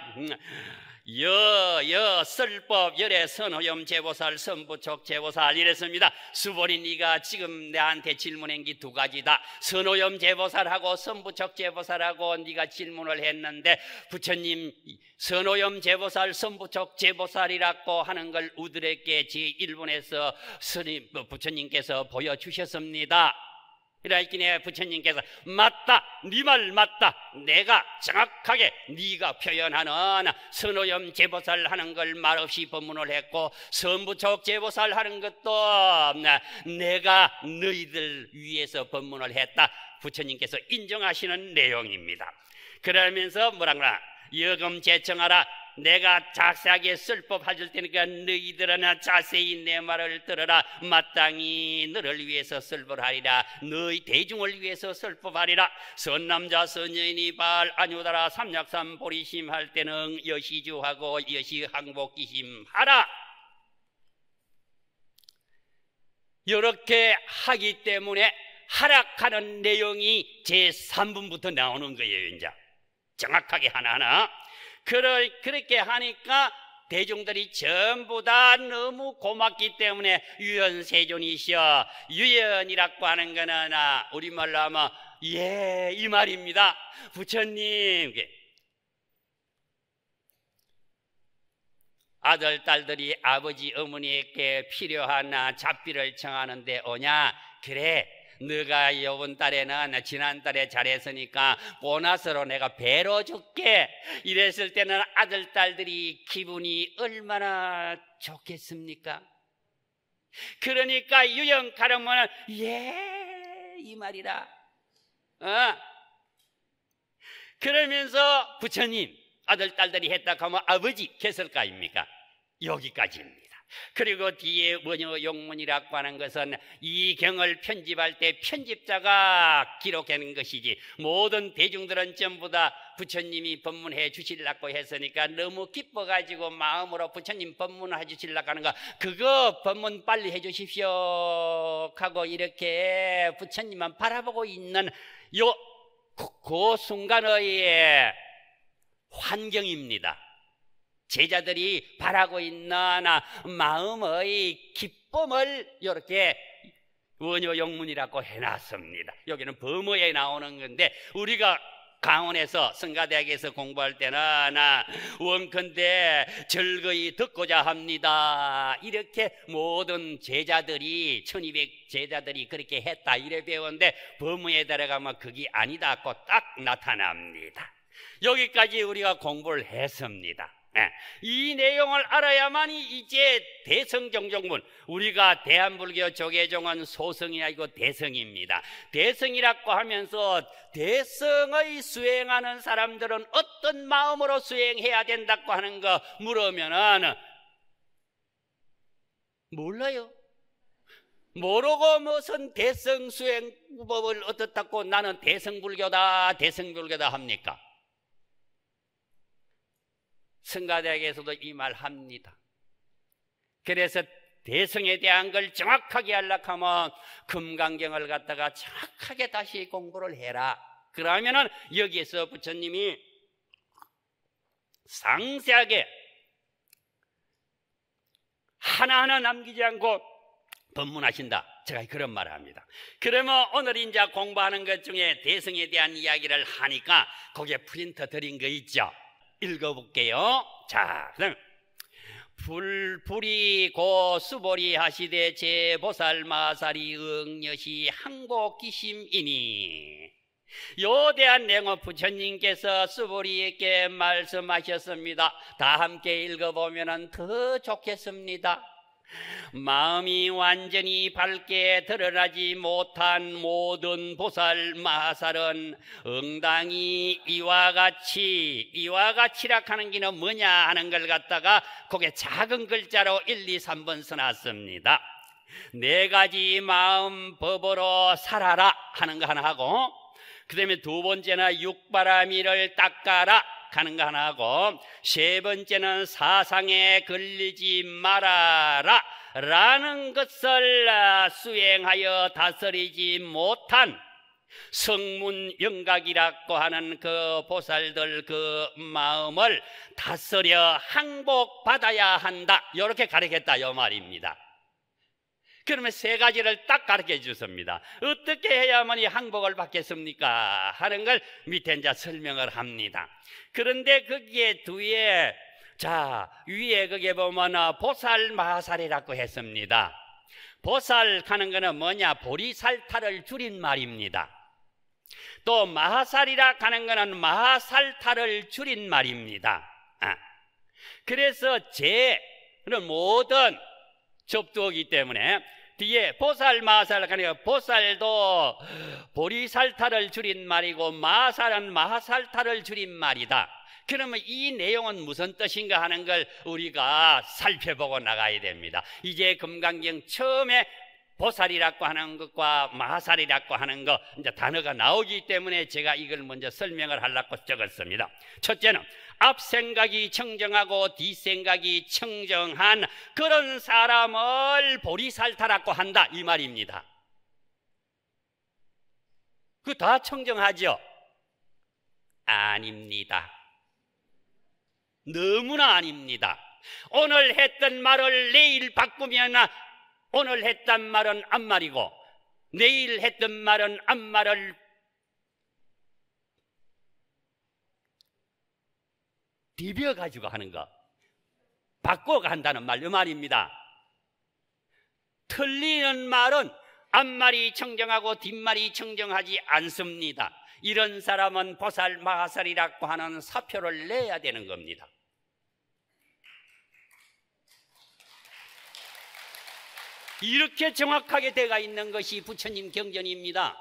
설법 열애 선호염 제보살 선부촉 제보살 이랬습니다. 수보리 네가 지금 내한테 질문한 게 두 가지다. 선호염 제보살하고 선부촉 제보살하고 네가 질문을 했는데 부처님 선호염 제보살 선부촉 제보살이라고 하는 걸 우들에게 제1본에서 부처님께서 보여주셨습니다. 이라이끼네 부처님께서 맞다, 네 말 맞다. 내가 정확하게 네가 표현하는 선호염 제보살 하는 걸 말없이 법문을 했고 선부촉 제보살 하는 것도 내가 너희들 위해서 법문을 했다. 부처님께서 인정하시는 내용입니다. 그러면서 뭐라구나 여금 제청하라. 내가 자세하게 설법 해줄 테니까 너희들은 자세히 내 말을 들어라. 마땅히 너를 위해서 설법하리라. 너희 대중을 위해서 설법하리라. 선남자 선여인이 발 아뇨다라 삼약삼 보리심 할 때는 여시주하고 여시항복기심 하라. 이렇게 하기 때문에 하락하는 내용이 제3분부터 나오는 거예요. 이제 정확하게 하나하나 그렇게 하니까 대중들이 전부 다 너무 고맙기 때문에 유연세존이시여. 유연이라고 하는 거는 우리말로 하면 예, 이 말입니다. 부처님 아들 딸들이 아버지 어머니에게 필요한 잡비를 청하는데 오냐? 그래, 너가 이번 달에는 지난달에 잘했으니까 보너스로 내가 배로 줄게. 이랬을 때는 아들 딸들이 기분이 얼마나 좋겠습니까? 그러니까 유형 가르면 예, 이 말이라. 그러면서 부처님 아들 딸들이 했다 하면 아버지 개설가입니까? 여기까지입니다. 그리고 뒤에 원효 용문이라고 하는 것은 이 경을 편집할 때 편집자가 기록하는 것이지 모든 대중들은 전부 다 부처님이 법문해 주시려고 했으니까 너무 기뻐가지고 마음으로 부처님 법문해 주시려고 하는 거 그거 법문 빨리 해 주십시오 하고 이렇게 부처님만 바라보고 있는 그 순간의 환경입니다. 제자들이 바라고 있는 마음의 기쁨을 이렇게 원효용문이라고 해놨습니다. 여기는 범어에 나오는 건데 우리가 강원에서 성가대학에서 공부할 때는 원컨대 즐거이 듣고자 합니다. 이렇게 모든 제자들이 1200 제자들이 그렇게 했다 이래 배웠는데 범어에 들어가면 그게 아니다고 딱 나타납니다. 여기까지 우리가 공부를 했습니다. 이 내용을 알아야만이 이제 대성경종문, 우리가 대한불교 조계종은 소성이 아니고 대성입니다. 대성이라고 하면서 대성의 수행하는 사람들은 어떤 마음으로 수행해야 된다고 하는 거 물으면은 몰라요. 모르고 무슨 대성 수행법을 어떻다고 나는 대성불교다 대성불교다 합니까? 성가대학에서도 이 말 합니다. 그래서 대성에 대한 걸 정확하게 하려고 하면 금강경을 갖다가 정확하게 다시 공부를 해라. 그러면은 여기에서 부처님이 상세하게 하나하나 남기지 않고 법문하신다. 제가 그런 말을 합니다. 그러면 오늘 이제 공부하는 것 중에 대성에 대한 이야기를 하니까 거기에 프린터 드린 거 있죠. 읽어볼게요. 자, 그다음 불이 고 수보리 하시되 제보살 마살이 응여시 항복기심이니 요 대한 내용은 부처님께서 수보리에게 말씀하셨습니다. 다 함께 읽어보면 더 좋겠습니다. 마음이 완전히 밝게 드러나지 못한 모든 보살 마살은 응당히 이와 같이라 하는 게는 뭐냐 하는 걸 갖다가 거기에 작은 글자로 1, 2, 3번 써놨습니다. 네 가지 마음 법으로 살아라 하는 거 하나 하고 그 다음에 두 번째는 육바라미를 닦아라 하는 거 하나 하고 세 번째는 사상에 걸리지 말아라 라는 것을 수행하여 다스리지 못한 성문영각이라고 하는 그 보살들 그 마음을 다스려 항복받아야 한다, 이렇게 가르쳤다 이 말입니다. 그러면 세 가지를 딱 가르쳐 주십니다. 어떻게 해야만이 항복을 받겠습니까 하는 걸 밑에 이제 설명을 합니다. 그런데 거기에 뒤에 위에 거기에 보면 보살 마하살이라고 했습니다. 보살 하는 거는 뭐냐? 보리살타를 줄인 말입니다. 또 마하살이라 하는 거는 마하살타를 줄인 말입니다. 그래서 제는 모든 접두어기 때문에 뒤에 보살 마하살 하는 거, 보살도 보리살타를 줄인 말이고 마하살은 마하살타를 줄인 말이다. 그러면 이 내용은 무슨 뜻인가 하는 걸 우리가 살펴보고 나가야 됩니다. 이제 금강경 처음에 보살이라고 하는 것과 마하살이라고 하는 것 이제 단어가 나오기 때문에 제가 이걸 먼저 설명을 하려고 적었습니다. 첫째는 앞 생각이 청정하고 뒷 생각이 청정한 그런 사람을 보리살타라고 한다 이 말입니다. 그 다 청정하죠? 아닙니다. 너무나 아닙니다. 오늘 했던 말을 내일 바꾸면 오늘 했던 말은 앞말이고 내일 했던 말은 앞말을 비벼가지고 하는 거, 바꿔간다는 말, 이 말입니다. 틀리는 말은 앞말이 청정하고 뒷말이 청정하지 않습니다. 이런 사람은 보살 마하살이라고 하는 사표를 내야 되는 겁니다. 이렇게 정확하게 되어 있는 것이 부처님 경전입니다.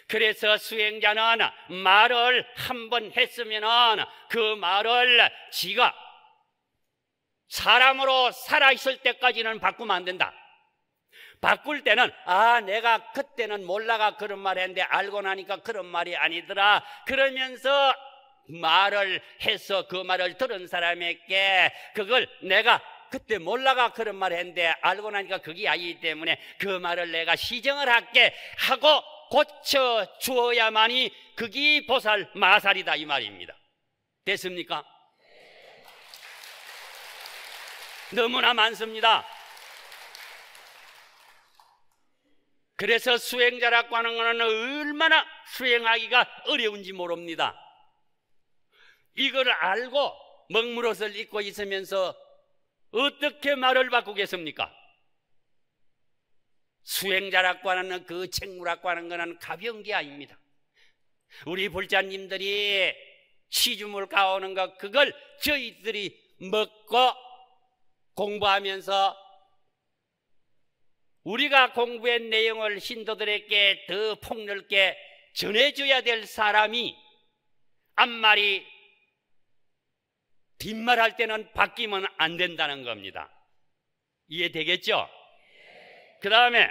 그래서 수행자는 말을 한 번 했으면 그 말을 지가 사람으로 살아있을 때까지는 바꾸면 안 된다. 바꿀 때는 내가 그때는 몰라가 그런 말 했는데 알고 나니까 그런 말이 아니더라 그러면서 말을 해서 그 말을 들은 사람에게 그걸 내가 그때 몰라가 그런 말 했는데 알고 나니까 그게 아니기 때문에 그 말을 내가 시정을 할게 하고 고쳐 주어야만이 그게 보살 마살이다 이 말입니다. 됐습니까? 너무나 많습니다. 그래서 수행자라고 하는 것은 얼마나 수행하기가 어려운지 모릅니다. 이걸 알고 먹물옷을 입고 있으면서 어떻게 말을 바꾸겠습니까? 수행자라고 하는 그 책무라고 하는 것은 가벼운 게 아닙니다. 우리 불자님들이 시주물 가오는 것 그걸 저희들이 먹고 공부하면서 우리가 공부한 내용을 신도들에게 더 폭넓게 전해줘야 될 사람이 앞말이 뒷말 할 때는 바뀌면 안 된다는 겁니다. 이해되겠죠? 그 다음에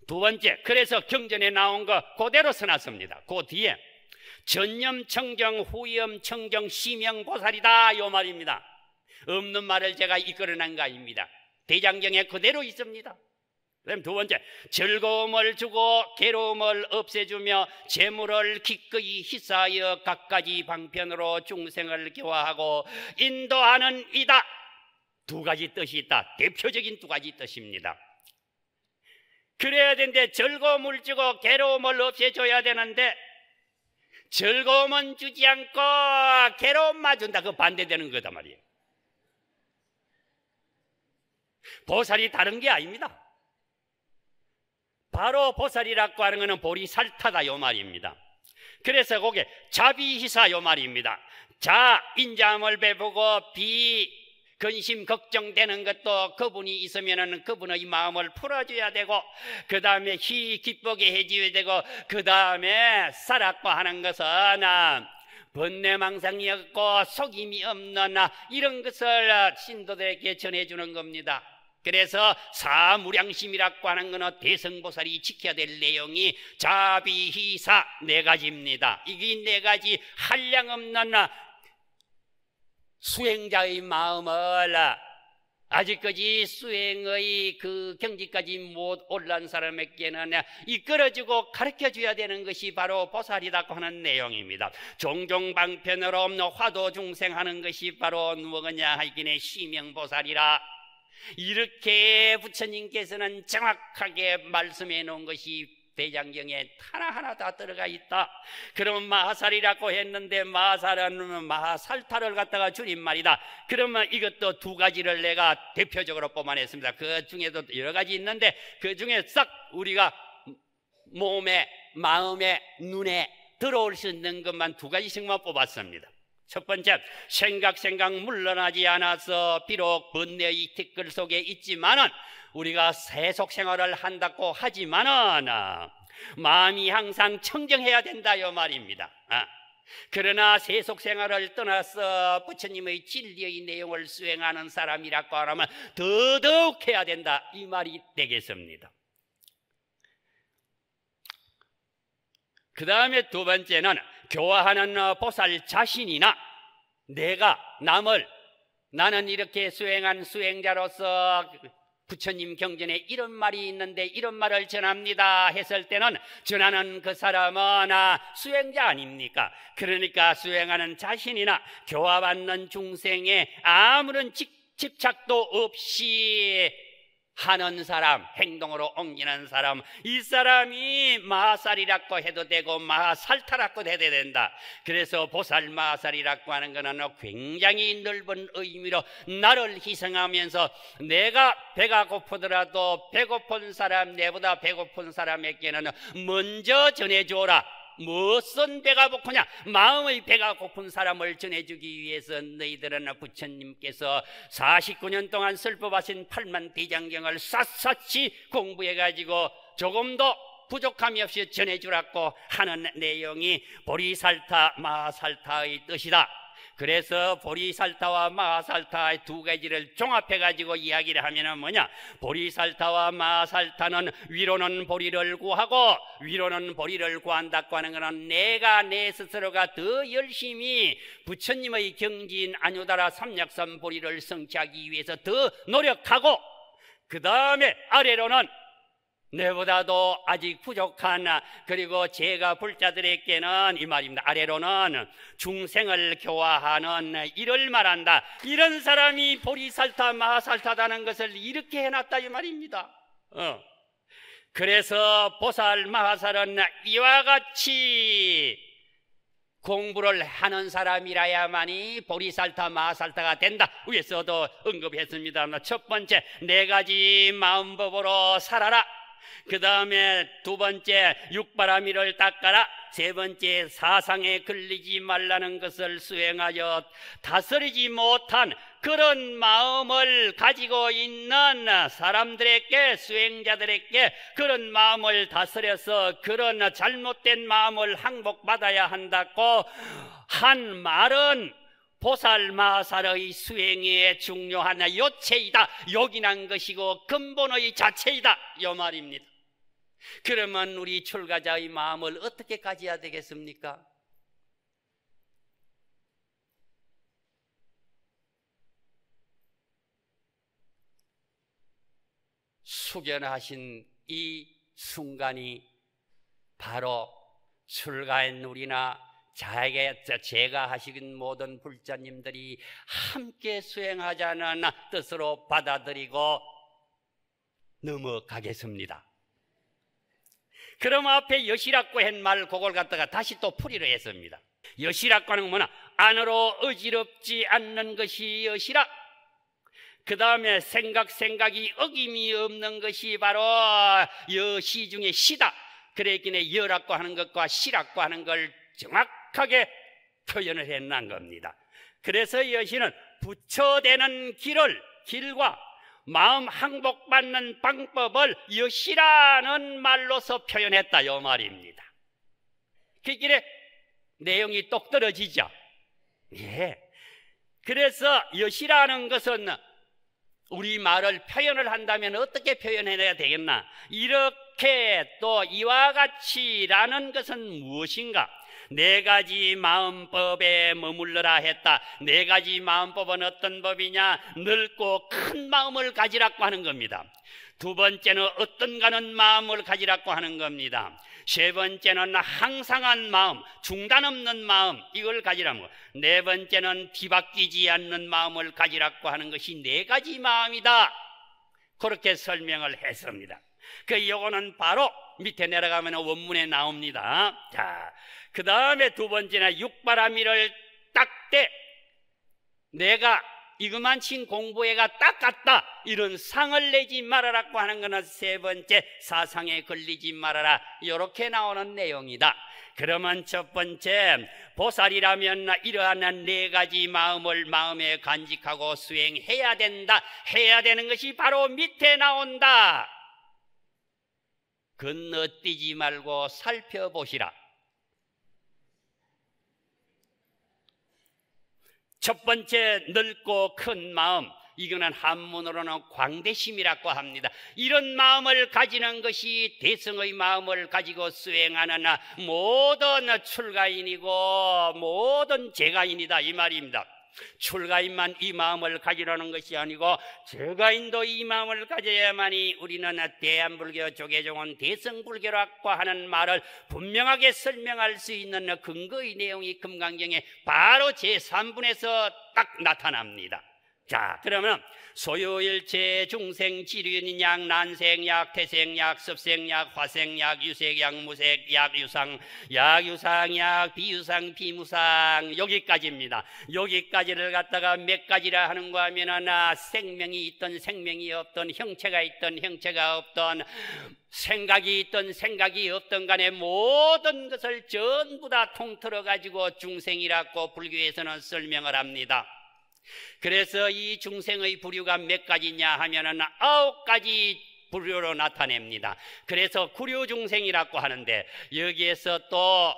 두 번째, 그래서 경전에 나온 거 그대로 써놨습니다. 그 뒤에 전념 청정, 후염 청정, 시명 보살이다 이 말입니다. 없는 말을 제가 이끌어낸 거 아닙니다. 대장경에 그대로 있습니다. 그다음 두 번째, 즐거움을 주고 괴로움을 없애주며 재물을 기꺼이 희사하여 갖가지 방편으로 중생을 교화하고 인도하는 이다. 두 가지 뜻이 있다. 대표적인 두 가지 뜻입니다. 그래야 되는데 즐거움을 주고 괴로움을 없애줘야 되는데 즐거움은 주지 않고 괴로움만 준다. 그 반대되는 거다 말이에요. 보살이 다른 게 아닙니다. 바로 보살이라고 하는 것은 보리살타다 요 말입니다. 그래서 거기에 자비희사 요 말입니다. 자, 인자함을 베푸고 비, 근심 걱정되는 것도 그분이 있으면은 그분의 마음을 풀어줘야 되고 그 다음에 기쁘게 해줘야 되고 그 다음에 살았고 하는 것은 번뇌망상이 없고 속임이 없는 이런 것을 신도들에게 전해주는 겁니다. 그래서 사무량심이라고 하는 것은 대성보살이 지켜야 될 내용이 자비희사 네 가지입니다. 이게 네 가지 한량없는 수행자의 마음을 아직까지 수행의 그 경지까지 못 올라온 사람에게는 이끌어주고 가르쳐줘야 되는 것이 바로 보살이라고 하는 내용입니다. 종종 방편으로 화도 중생하는 것이 바로 누구냐 하기에 시명보살이라, 이렇게 부처님께서는 정확하게 말씀해 놓은 것이 대장경에 하나하나 다 들어가 있다. 그러면 마하살이라고 했는데, 마하살은 마하살타를 갖다가 줄임말이다. 그러면 이것도 두 가지를 내가 대표적으로 뽑아냈습니다. 그 중에도 여러 가지 있는데 그 중에 싹 우리가 몸에, 마음에, 눈에 들어올 수 있는 것만 두 가지씩만 뽑았습니다. 첫 번째, 생각 물러나지 않아서 비록 번뇌의 티끌 속에 있지만은, 우리가 세속 생활을 한다고 하지만은 마음이 항상 청정해야 된다요 말입니다. 그러나 세속 생활을 떠나서 부처님의 진리의 내용을 수행하는 사람이라고 하면 더더욱 해야 된다, 이 말이 되겠습니다. 그 다음에 두 번째는, 교화하는 보살 자신이나 내가 나는 이렇게 수행한 수행자로서 부처님 경전에 이런 말이 있는데 이런 말을 전합니다 했을 때는, 전하는 그 사람은 수행자 아닙니까? 그러니까 수행하는 자신이나 교화받는 중생에 아무런 집착도 없이 하는 사람, 행동으로 옮기는 사람, 이 사람이 마하살이라고 해도 되고 마하살타라고 해도 된다. 그래서 보살 마하살이라고 하는 것은 굉장히 넓은 의미로 나를 희생하면서 내가 배가 고프더라도 배고픈 사람, 내보다 배고픈 사람에게는 먼저 전해줘라. 무슨 배가 고프냐? 마음의 배가 고픈 사람을 전해주기 위해서 너희들은 부처님께서 49년 동안 설법하신 8만 대장경을 샅샅이 공부해가지고 조금도 부족함이 없이 전해주라고 하는 내용이 보리살타 마하살타의 뜻이다. 그래서 보리살타와 마하살타의 두 가지를 종합해가지고 이야기를 하면 뭐냐? 보리살타와 마하살타는 위로는 보리를 구하고, 위로는 보리를 구한다고 하는 것은 내가 내 스스로가 더 열심히 부처님의 경지인 아뇨다라 삼약삼 보리를 성취하기 위해서 더 노력하고, 그 다음에 아래로는 내보다도 아직 부족한, 그리고 제가 불자들에게는 이 말입니다. 아래로는 중생을 교화하는 일을 말한다. 이런 사람이 보리살타 마하살타다는 것을 이렇게 해놨다 이 말입니다. 그래서 보살 마하살은 이와 같이 공부를 하는 사람이라야만이 보리살타 마하살타가 된다. 위에서도 언급했습니다만, 첫 번째, 네 가지 마음법으로 살아라. 그 다음에 두 번째, 육바라밀을 닦아라. 세 번째, 사상에 걸리지 말라는 것을 수행하여 다스리지 못한 그런 마음을 가지고 있는 사람들에게, 수행자들에게 그런 마음을 다스려서 그런 잘못된 마음을 항복받아야 한다고 한 말은 보살 마하살의 수행의 중요한 요체이다, 요긴한 것이고 근본의 자체이다, 이 말입니다. 그러면 우리 출가자의 마음을 어떻게 가져야 되겠습니까? 숙연하신 이 순간이 바로 출가한 우리나 제가 하시는 모든 불자님들이 함께 수행하자는 뜻으로 받아들이고 넘어가겠습니다. 그럼 앞에 여시라고 한 말, 그걸 갖다가 다시 또 풀이를 했습니다. 여시라고 하는 건 뭐냐? 안으로 어지럽지 않는 것이 여시라. 그 다음에 생각이 어김이 없는 것이 바로 여시 중에 시다. 그랬기에 여라고 하는 것과 시라고 하는 걸 정확하게 표현을 해놓은 겁니다. 그래서 여시는 부처되는 길과 마음 항복받는 방법을 여시라는 말로서 표현했다, 이 말입니다. 그 길에 내용이 똑 떨어지죠. 예. 그래서 여시라는 것은 우리 말을 표현을 한다면 어떻게 표현해야 되겠나? 이렇게 또 이와 같이라는 것은 무엇인가? 네 가지 마음법에 머물러라 했다. 네 가지 마음법은 어떤 법이냐? 넓고 큰 마음을 가지라고 하는 겁니다. 두 번째는 어떤가는 마음을 가지라고 하는 겁니다. 세 번째는 항상한 마음, 중단 없는 마음, 이걸 가지라는 거. 네 번째는 뒤바뀌지 않는 마음을 가지라고 하는 것이 네 가지 마음이다. 그렇게 설명을 했습니다. 요거는 바로 밑에 내려가면 원문에 나옵니다. 자, 그 다음에 두 번째는 육바라밀을 딱 때 내가 이것만 친 공부회가 딱 같다, 이런 상을 내지 말아라고 하는 것은 세 번째, 사상에 걸리지 말아라, 이렇게 나오는 내용이다. 그러면 첫 번째, 보살이라면 이러한 네 가지 마음을 마음에 간직하고 수행해야 된다. 해야 되는 것이 바로 밑에 나온다. 건너뛰지 말고 살펴보시라. 첫 번째, 넓고 큰 마음, 이거는 한문으로는 광대심이라고 합니다. 이런 마음을 가지는 것이 대성의 마음을 가지고 수행하는 모든 출가인이고 모든 재가인이다, 이 말입니다. 출가인만 이 마음을 가지라는 것이 아니고 재가인도 이 마음을 가져야만이 우리는 대한불교 조계종은 대성불교라고 하는 말을 분명하게 설명할 수 있는 근거의 내용이 금강경에 바로 제3분에서 딱 나타납니다. 자, 그러면 소요일체 중생지륜약 난생약 태생약 습생약 화생약 유색약 무색약 유상약 비유상 비무상, 여기까지입니다. 여기까지를 갖다가 몇 가지라 하는 거 하면은 생명이 있던 생명이 없던, 형체가 있던 형체가 없던, 생각이 있던 생각이 없던 간에 모든 것을 전부 다 통틀어 가지고 중생이라고 불교에서는 설명을 합니다. 그래서 이 중생의 부류가 몇 가지냐 하면은 9가지 부류로 나타냅니다. 그래서 구류중생이라고 하는데, 여기에서 또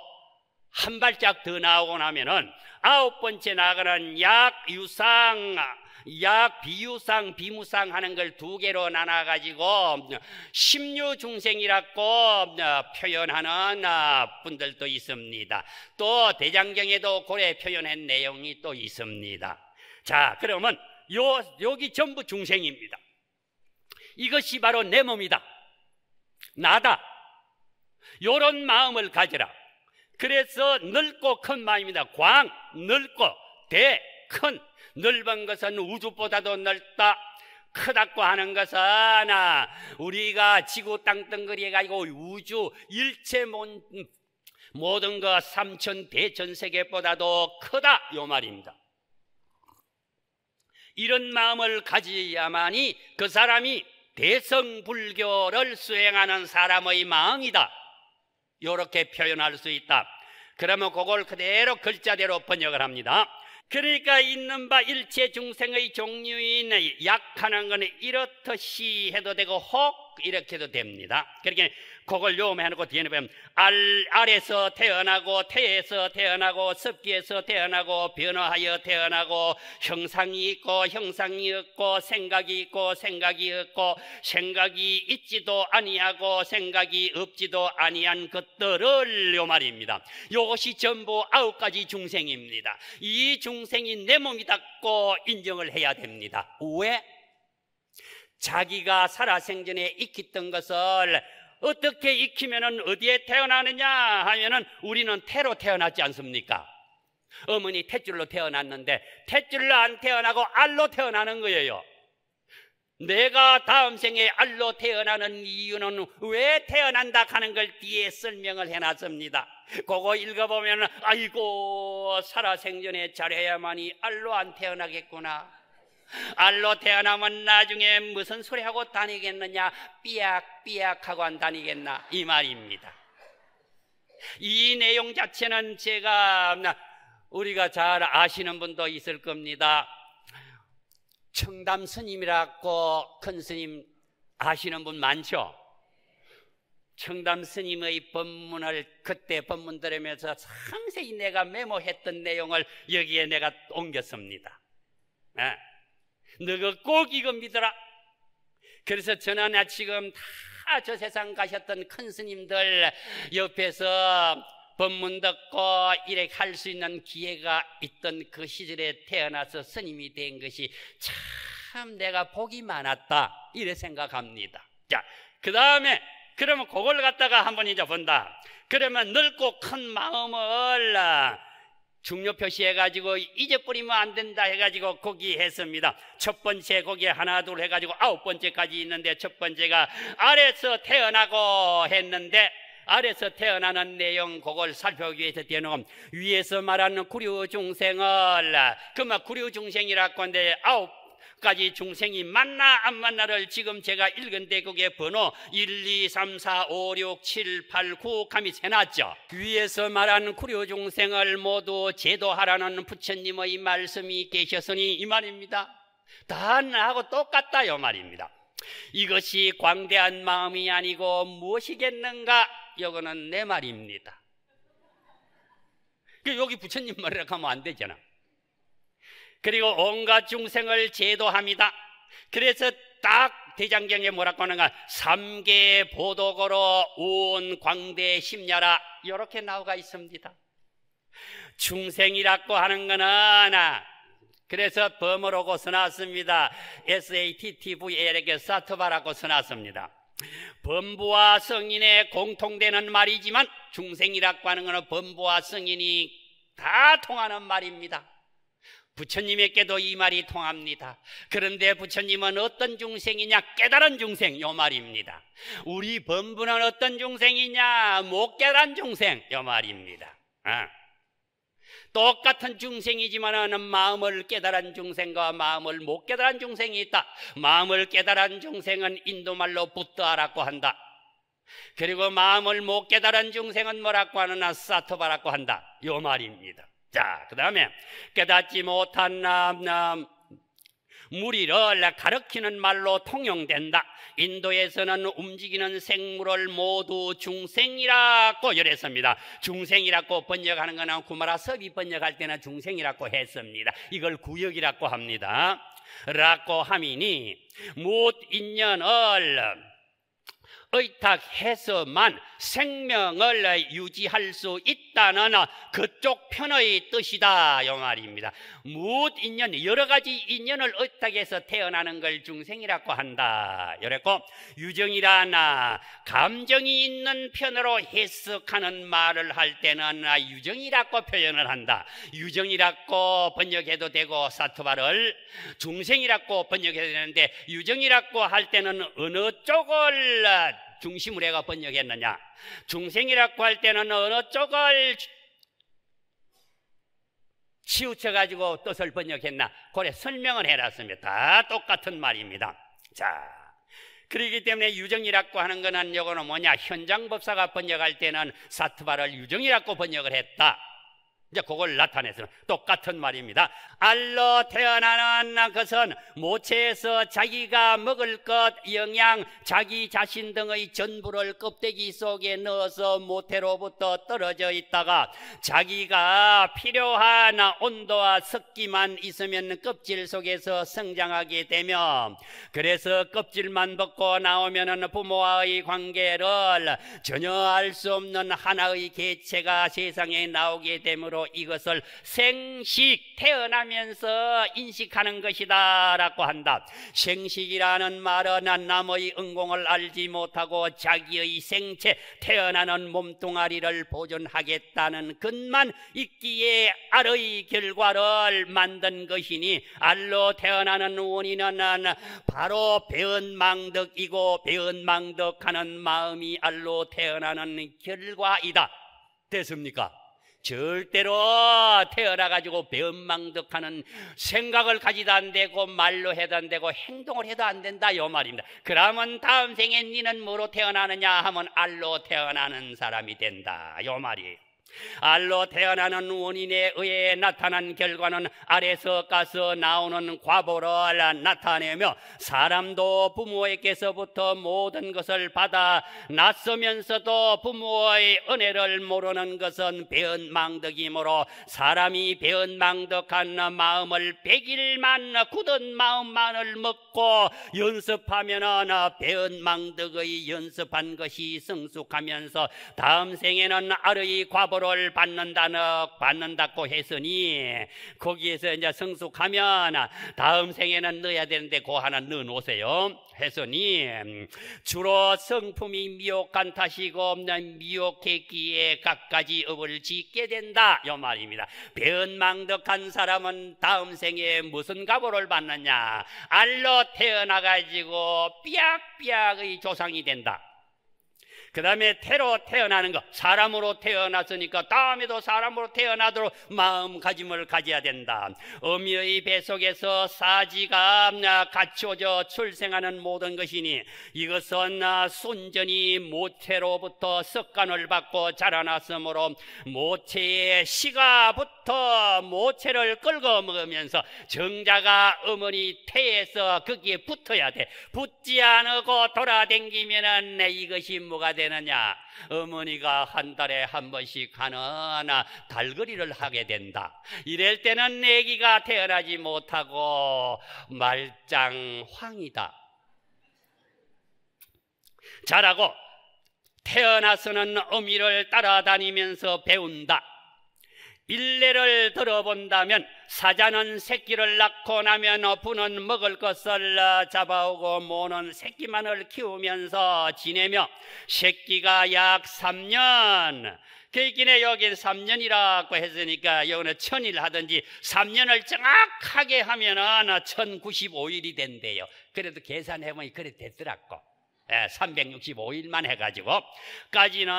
한 발짝 더 나오고 나면은 9번째 나가는 약유상, 약 비유상 비무상 하는 걸 두 개로 나눠 가지고 심류중생이라고 표현하는 분들도 있습니다. 또 대장경에도 고래 표현한 내용이 또 있습니다. 자, 그러면 여기 전부 중생입니다. 이것이 바로 내 몸이다, 나다, 요런 마음을 가지라. 그래서 넓고 큰 마음입니다. 광, 넓고, 대, 큰. 넓은 것은 우주보다도 넓다. 크다고 하는 것은 우리가 지구 땅덩어리 해가지고 우주 일체 모든 것 삼천 대천 세계보다도 크다, 요 말입니다. 이런 마음을 가져야만이 그 사람이 대성불교를 수행하는 사람의 마음이다, 이렇게 표현할 수 있다. 그러면 그걸 그대로 글자대로 번역을 합니다. 그러니까 있는 바 일체 중생의 종류인 약하는 것은 이렇듯이 해도 되고 혹 이렇게 해도 됩니다. 그렇게 그걸 요매해놓고 뒤에는 보면 알에서 태어나고 태에서 태어나고 습기에서 태어나고 변화하여 태어나고 형상이 있고 형상이 없고 생각이 있고 생각이 없고 생각이 있지도 아니하고 생각이 없지도 아니한 것들을, 요 말입니다. 이것이 전부 9가지 중생입니다. 이 중생이 내 몸이다고 인정을 해야 됩니다. 왜? 자기가 살아생전에 익혔던 것을 어떻게 익히면은 어디에 태어나느냐 하면은 우리는 태로 태어났지 않습니까? 어머니 탯줄로 태어났는데 탯줄로 안 태어나고 알로 태어나는 거예요. 내가 다음 생에 알로 태어나는 이유는 왜 태어난다 하는 걸 뒤에 설명을 해놨습니다. 그거 읽어보면 아이고, 살아생전에 잘해야만이 알로 안 태어나겠구나. 알로 태어나면 나중에 무슨 소리 하고 다니겠느냐, 삐약삐약하고 안 다니겠나, 이 말입니다. 이 내용 자체는 우리가 잘 아시는 분도 있을 겁니다. 청담 스님이라고 큰 스님 아시는 분 많죠? 청담 스님의 법문을 그때 법문 들으면서 상세히 내가 메모했던 내용을 여기에 내가 옮겼습니다. 너가 꼭 이거 믿어라. 그래서 저는 지금 다 저 세상 가셨던 큰 스님들 옆에서 법문 듣고 이렇게 할 수 있는 기회가 있던 그 시절에 태어나서 스님이 된 것이 참 내가 복이 많았다 이래 생각합니다. 자, 그 다음에 그러면 그걸 갖다가 한번 이제 본다. 그러면 넓고 큰 마음을 중요 표시해가지고 잊어버리면 안 된다 해가지고 거기 했습니다. 첫 번째 거기에 하나 둘 해가지고 9번째까지 있는데, 첫 번째가 아래서 태어나고 했는데, 아래서 태어나는 내용 그걸 살펴보기 위해서 되는 위에서 말하는 구류 중생을, 그만 구류 중생이라고 하는데 9가지 중생이 만나 안 만나를 지금 제가 읽은 대국의 번호 1, 2, 3, 4, 5, 6, 7, 8, 9 감이 세놨죠. 위에서 말하는 구류 중생을 모두 제도하라는 부처님의 말씀이 계셨으니 이 말입니다. 다 나하고 똑같다 이 말입니다. 이것이 광대한 마음이 아니고 무엇이겠는가? 이거는 내 말입니다. 여기 부처님 말이라고 하면 안 되잖아. 그리고 온갖 중생을 제도합니다. 그래서 딱 대장경에 뭐라고 하는가? 삼계 보도거로 온 광대 심야라 이렇게 나오가 있습니다. 중생이라고 하는 거는 그래서 범어로고 써놨습니다. SATTVL에게 사트바라고 써놨습니다. 범부와 성인의 공통되는 말이지만 중생이라고 하는 것은 범부와 성인이 다 통하는 말입니다. 부처님에게도 이 말이 통합니다. 그런데 부처님은 어떤 중생이냐? 깨달은 중생 요 말입니다. 우리 범부는 어떤 중생이냐? 못 깨달은 중생 요 말입니다. 똑같은 중생이지만 마음을 깨달은 중생과 마음을 못 깨달은 중생이 있다. 마음을 깨달은 중생은 인도말로 부ddha라고 한다. 그리고 마음을 못 깨달은 중생은 뭐라고 하느냐? 사토바라고 한다. 요 말입니다. 자, 그 다음에 깨닫지 못한 무리를 가르치는 말로 통용된다. 인도에서는 움직이는 생물을 모두 중생이라고 열했습니다. 중생이라고 번역하는 거는 구마라섭이 번역할 때는 중생이라고 했습니다. 이걸 구역이라고 합니다. 라고 하미니 못 인연을 의탁해서만 생명을 유지할 수 있다는 그쪽 편의 뜻이다 이 말입니다. 무엇 인연, 여러 가지 인연을 의탁해서 태어나는 걸 중생이라고 한다 이랬고, 유정이라나 감정이 있는 편으로 해석하는 말을 할 때는 유정이라고 표현을 한다. 유정이라고 번역해도 되고 사토바를 중생이라고 번역해도 되는데, 유정이라고 할 때는 어느 쪽을 중심으로 해가 번역했느냐, 중생이라고 할 때는 어느 쪽을 치우쳐가지고 뜻을 번역했나, 그래 설명을 해놨습니다. 다 똑같은 말입니다. 자, 그렇기 때문에 유정이라고 하는 거는 요거는 뭐냐, 현장법사가 번역할 때는 사트바를 유정이라고 번역을 했다. 이제 그걸 나타내서 똑같은 말입니다. 알로 태어나는 것은 모체에서 자기가 먹을 것, 영양, 자기 자신 등의 전부를 껍데기 속에 넣어서 모태로부터 떨어져 있다가 자기가 필요한 온도와 습기만 있으면 껍질 속에서 성장하게 되며, 그래서 껍질만 벗고 나오면 부모와의 관계를 전혀 알 수 없는 하나의 개체가 세상에 나오게 되므로 이것을 생식, 태어나면서 인식하는 것이다 라고 한다. 생식이라는 말은 남의 응공을 알지 못하고 자기의 생체, 태어나는 몸뚱아리를 보존하겠다는 것만 있기에 알의 결과를 만든 것이니, 알로 태어나는 원인은 바로 배은망덕이고, 배은망덕하는 마음이 알로 태어나는 결과이다. 됐습니까? 절대로 태어나가지고 배은망덕하는 생각을 가지도 안 되고 말로 해도 안 되고 행동을 해도 안 된다 요 말입니다. 그러면 다음 생에 니는 뭐로 태어나느냐 하면 알로 태어나는 사람이 된다 요 말이에요. 알로 태어나는 원인에 의해 나타난 결과는 아래서 가서 나오는 과보를 나타내며, 사람도 부모에게서부터 모든 것을 받아 낯서면서도 부모의 은혜를 모르는 것은 배은망덕이므로, 사람이 배은망덕한 마음을 100일만 굳은 마음만을 먹고 연습하면은 배은망덕의 연습한 것이 성숙하면서 다음 생에는 알의 과보를 가보를 받는다고 했으니 거기에서 이제 성숙하면 다음 생에는 넣어야 되는데 그 하나 넣어 놓으세요 했으니 주로 성품이 미혹한 탓이고 미혹했기에 갖가지 업을 짓게 된다 이 말입니다. 변망덕한 사람은 다음 생에 무슨 가보를 받느냐? 알로 태어나가지고 삐약삐약의 조상이 된다. 그 다음에 태로 태어나는 것, 사람으로 태어났으니까 다음에도 사람으로 태어나도록 마음가짐을 가져야 된다. 어미의 뱃속에서 사지가 갖춰져 출생하는 모든 것이니 이것은 순전히 모태로부터 습관을 받고 자라났으므로 모태의 시가부터 모태를 끌고 먹으면서 정자가 어머니 태에서 거기에 붙어야 돼. 붙지 않고 돌아다니면은 이것이 뭐가 되느냐? 어머니가 한 달에 한 번씩 하는 달거리를 하게 된다. 이럴 때는 아기가 태어나지 못하고 말짱황이다. 자라고 태어나서는 어미를 따라다니면서 배운다. 일례를 들어본다면 사자는 새끼를 낳고 나면 부는 먹을 것을 잡아오고 모는 새끼만을 키우면서 지내며 새끼가 약 3년 그러니까 여기 3년이라고 했으니까 여기는 1000일 하든지 3년을 정확하게 하면은 1095일이 된대요. 그래도 계산해보니 그래 됐더라고. 365일만 해가지고 까지는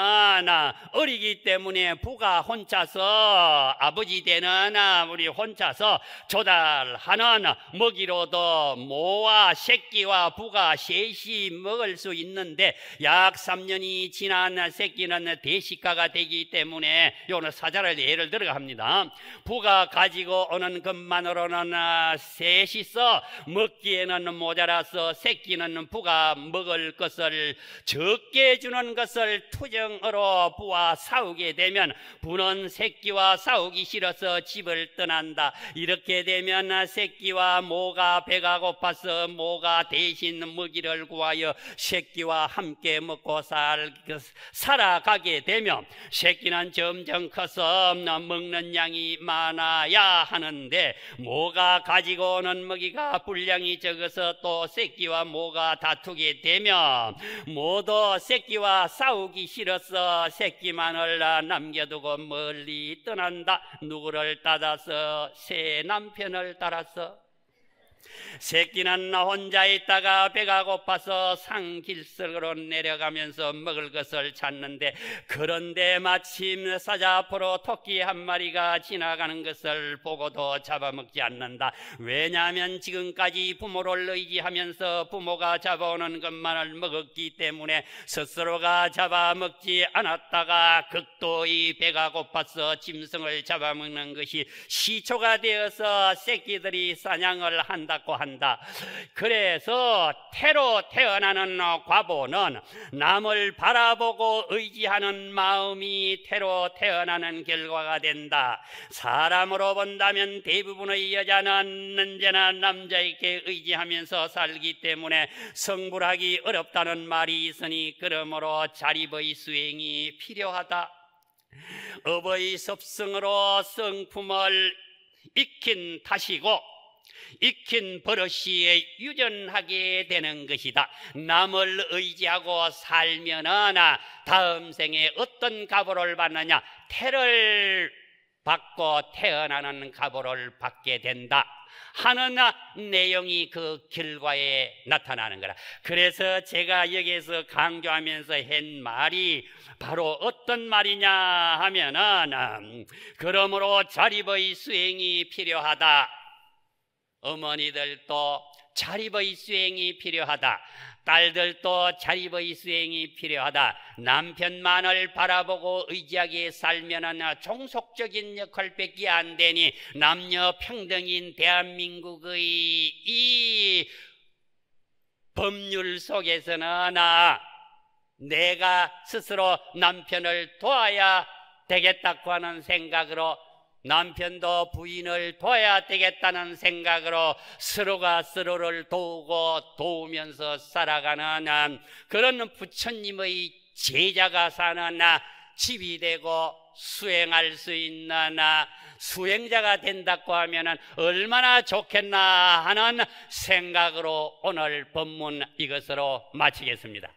어리기 때문에 부가 혼자서 아버지 되는 우리 혼자서 조달하는 먹이로도 모와 새끼와 부가 셋이 먹을 수 있는데 약 3년이 지난 새끼는 대식가가 되기 때문에 요는 사자를 예를 들어 합니다. 부가 가지고 오는 것만으로는 셋이서 먹기에는 모자라서 새끼는 부가 먹을 것을 적게 주는 것을 투정으로 부와 싸우게 되면 부는 새끼와 싸우기 싫어서 집을 떠난다. 이렇게 되면 새끼와 모가 배가 고파서 모가 대신 먹이를 구하여 새끼와 함께 먹고 살아가게 되면 새끼는 점점 커서 먹는 양이 많아야 하는데 모가 가지고 오는 먹이가 분량이 적어서 또 새끼와 모가 다투게 되면 모두 새끼와 싸우기 싫어서 새끼만을 남겨두고 멀리 떠난다. 누구를 따라서? 새 남편을 따라서. 새끼는 혼자 있다가 배가 고파서 산길속으로 내려가면서 먹을 것을 찾는데 그런데 마침 사자 앞으로 토끼 한 마리가 지나가는 것을 보고도 잡아먹지 않는다. 왜냐하면 지금까지 부모를 의지하면서 부모가 잡아오는 것만을 먹었기 때문에 스스로가 잡아먹지 않았다가 극도의 배가 고파서 짐승을 잡아먹는 것이 시초가 되어서 새끼들이 사냥을 한다고 한다. 그래서 태로 태어나는 과보는 남을 바라보고 의지하는 마음이 태로 태어나는 결과가 된다. 사람으로 본다면 대부분의 여자는 언제나 남자에게 의지하면서 살기 때문에 성불하기 어렵다는 말이 있으니 그러므로 자립의 수행이 필요하다. 업의 습성으로 성품을 익힌 탓이고 익힌 버릇이 유전하게 되는 것이다. 남을 의지하고 살면은 다음 생에 어떤 가보를 받느냐? 태를 받고 태어나는 가보를 받게 된다 하는 내용이 그 결과에 나타나는 거라. 그래서 제가 여기에서 강조하면서 한 말이 바로 어떤 말이냐 하면은 그러므로 자립의 수행이 필요하다. 어머니들도 자립의 수행이 필요하다. 딸들도 자립의 수행이 필요하다. 남편만을 바라보고 의지하게 살면은 종속적인 역할밖에 안 되니 남녀 평등인 대한민국의 이 법률 속에서는 내가 스스로 남편을 도와야 되겠다고 하는 생각으로 남편도 부인을 도와야 되겠다는 생각으로 서로가 서로를 도우면서 살아가는 그런 부처님의 제자가 사는 집이 되고 수행할 수 있는 수행자가 된다고 하면 얼마나 좋겠나 하는 생각으로 오늘 본문 이것으로 마치겠습니다.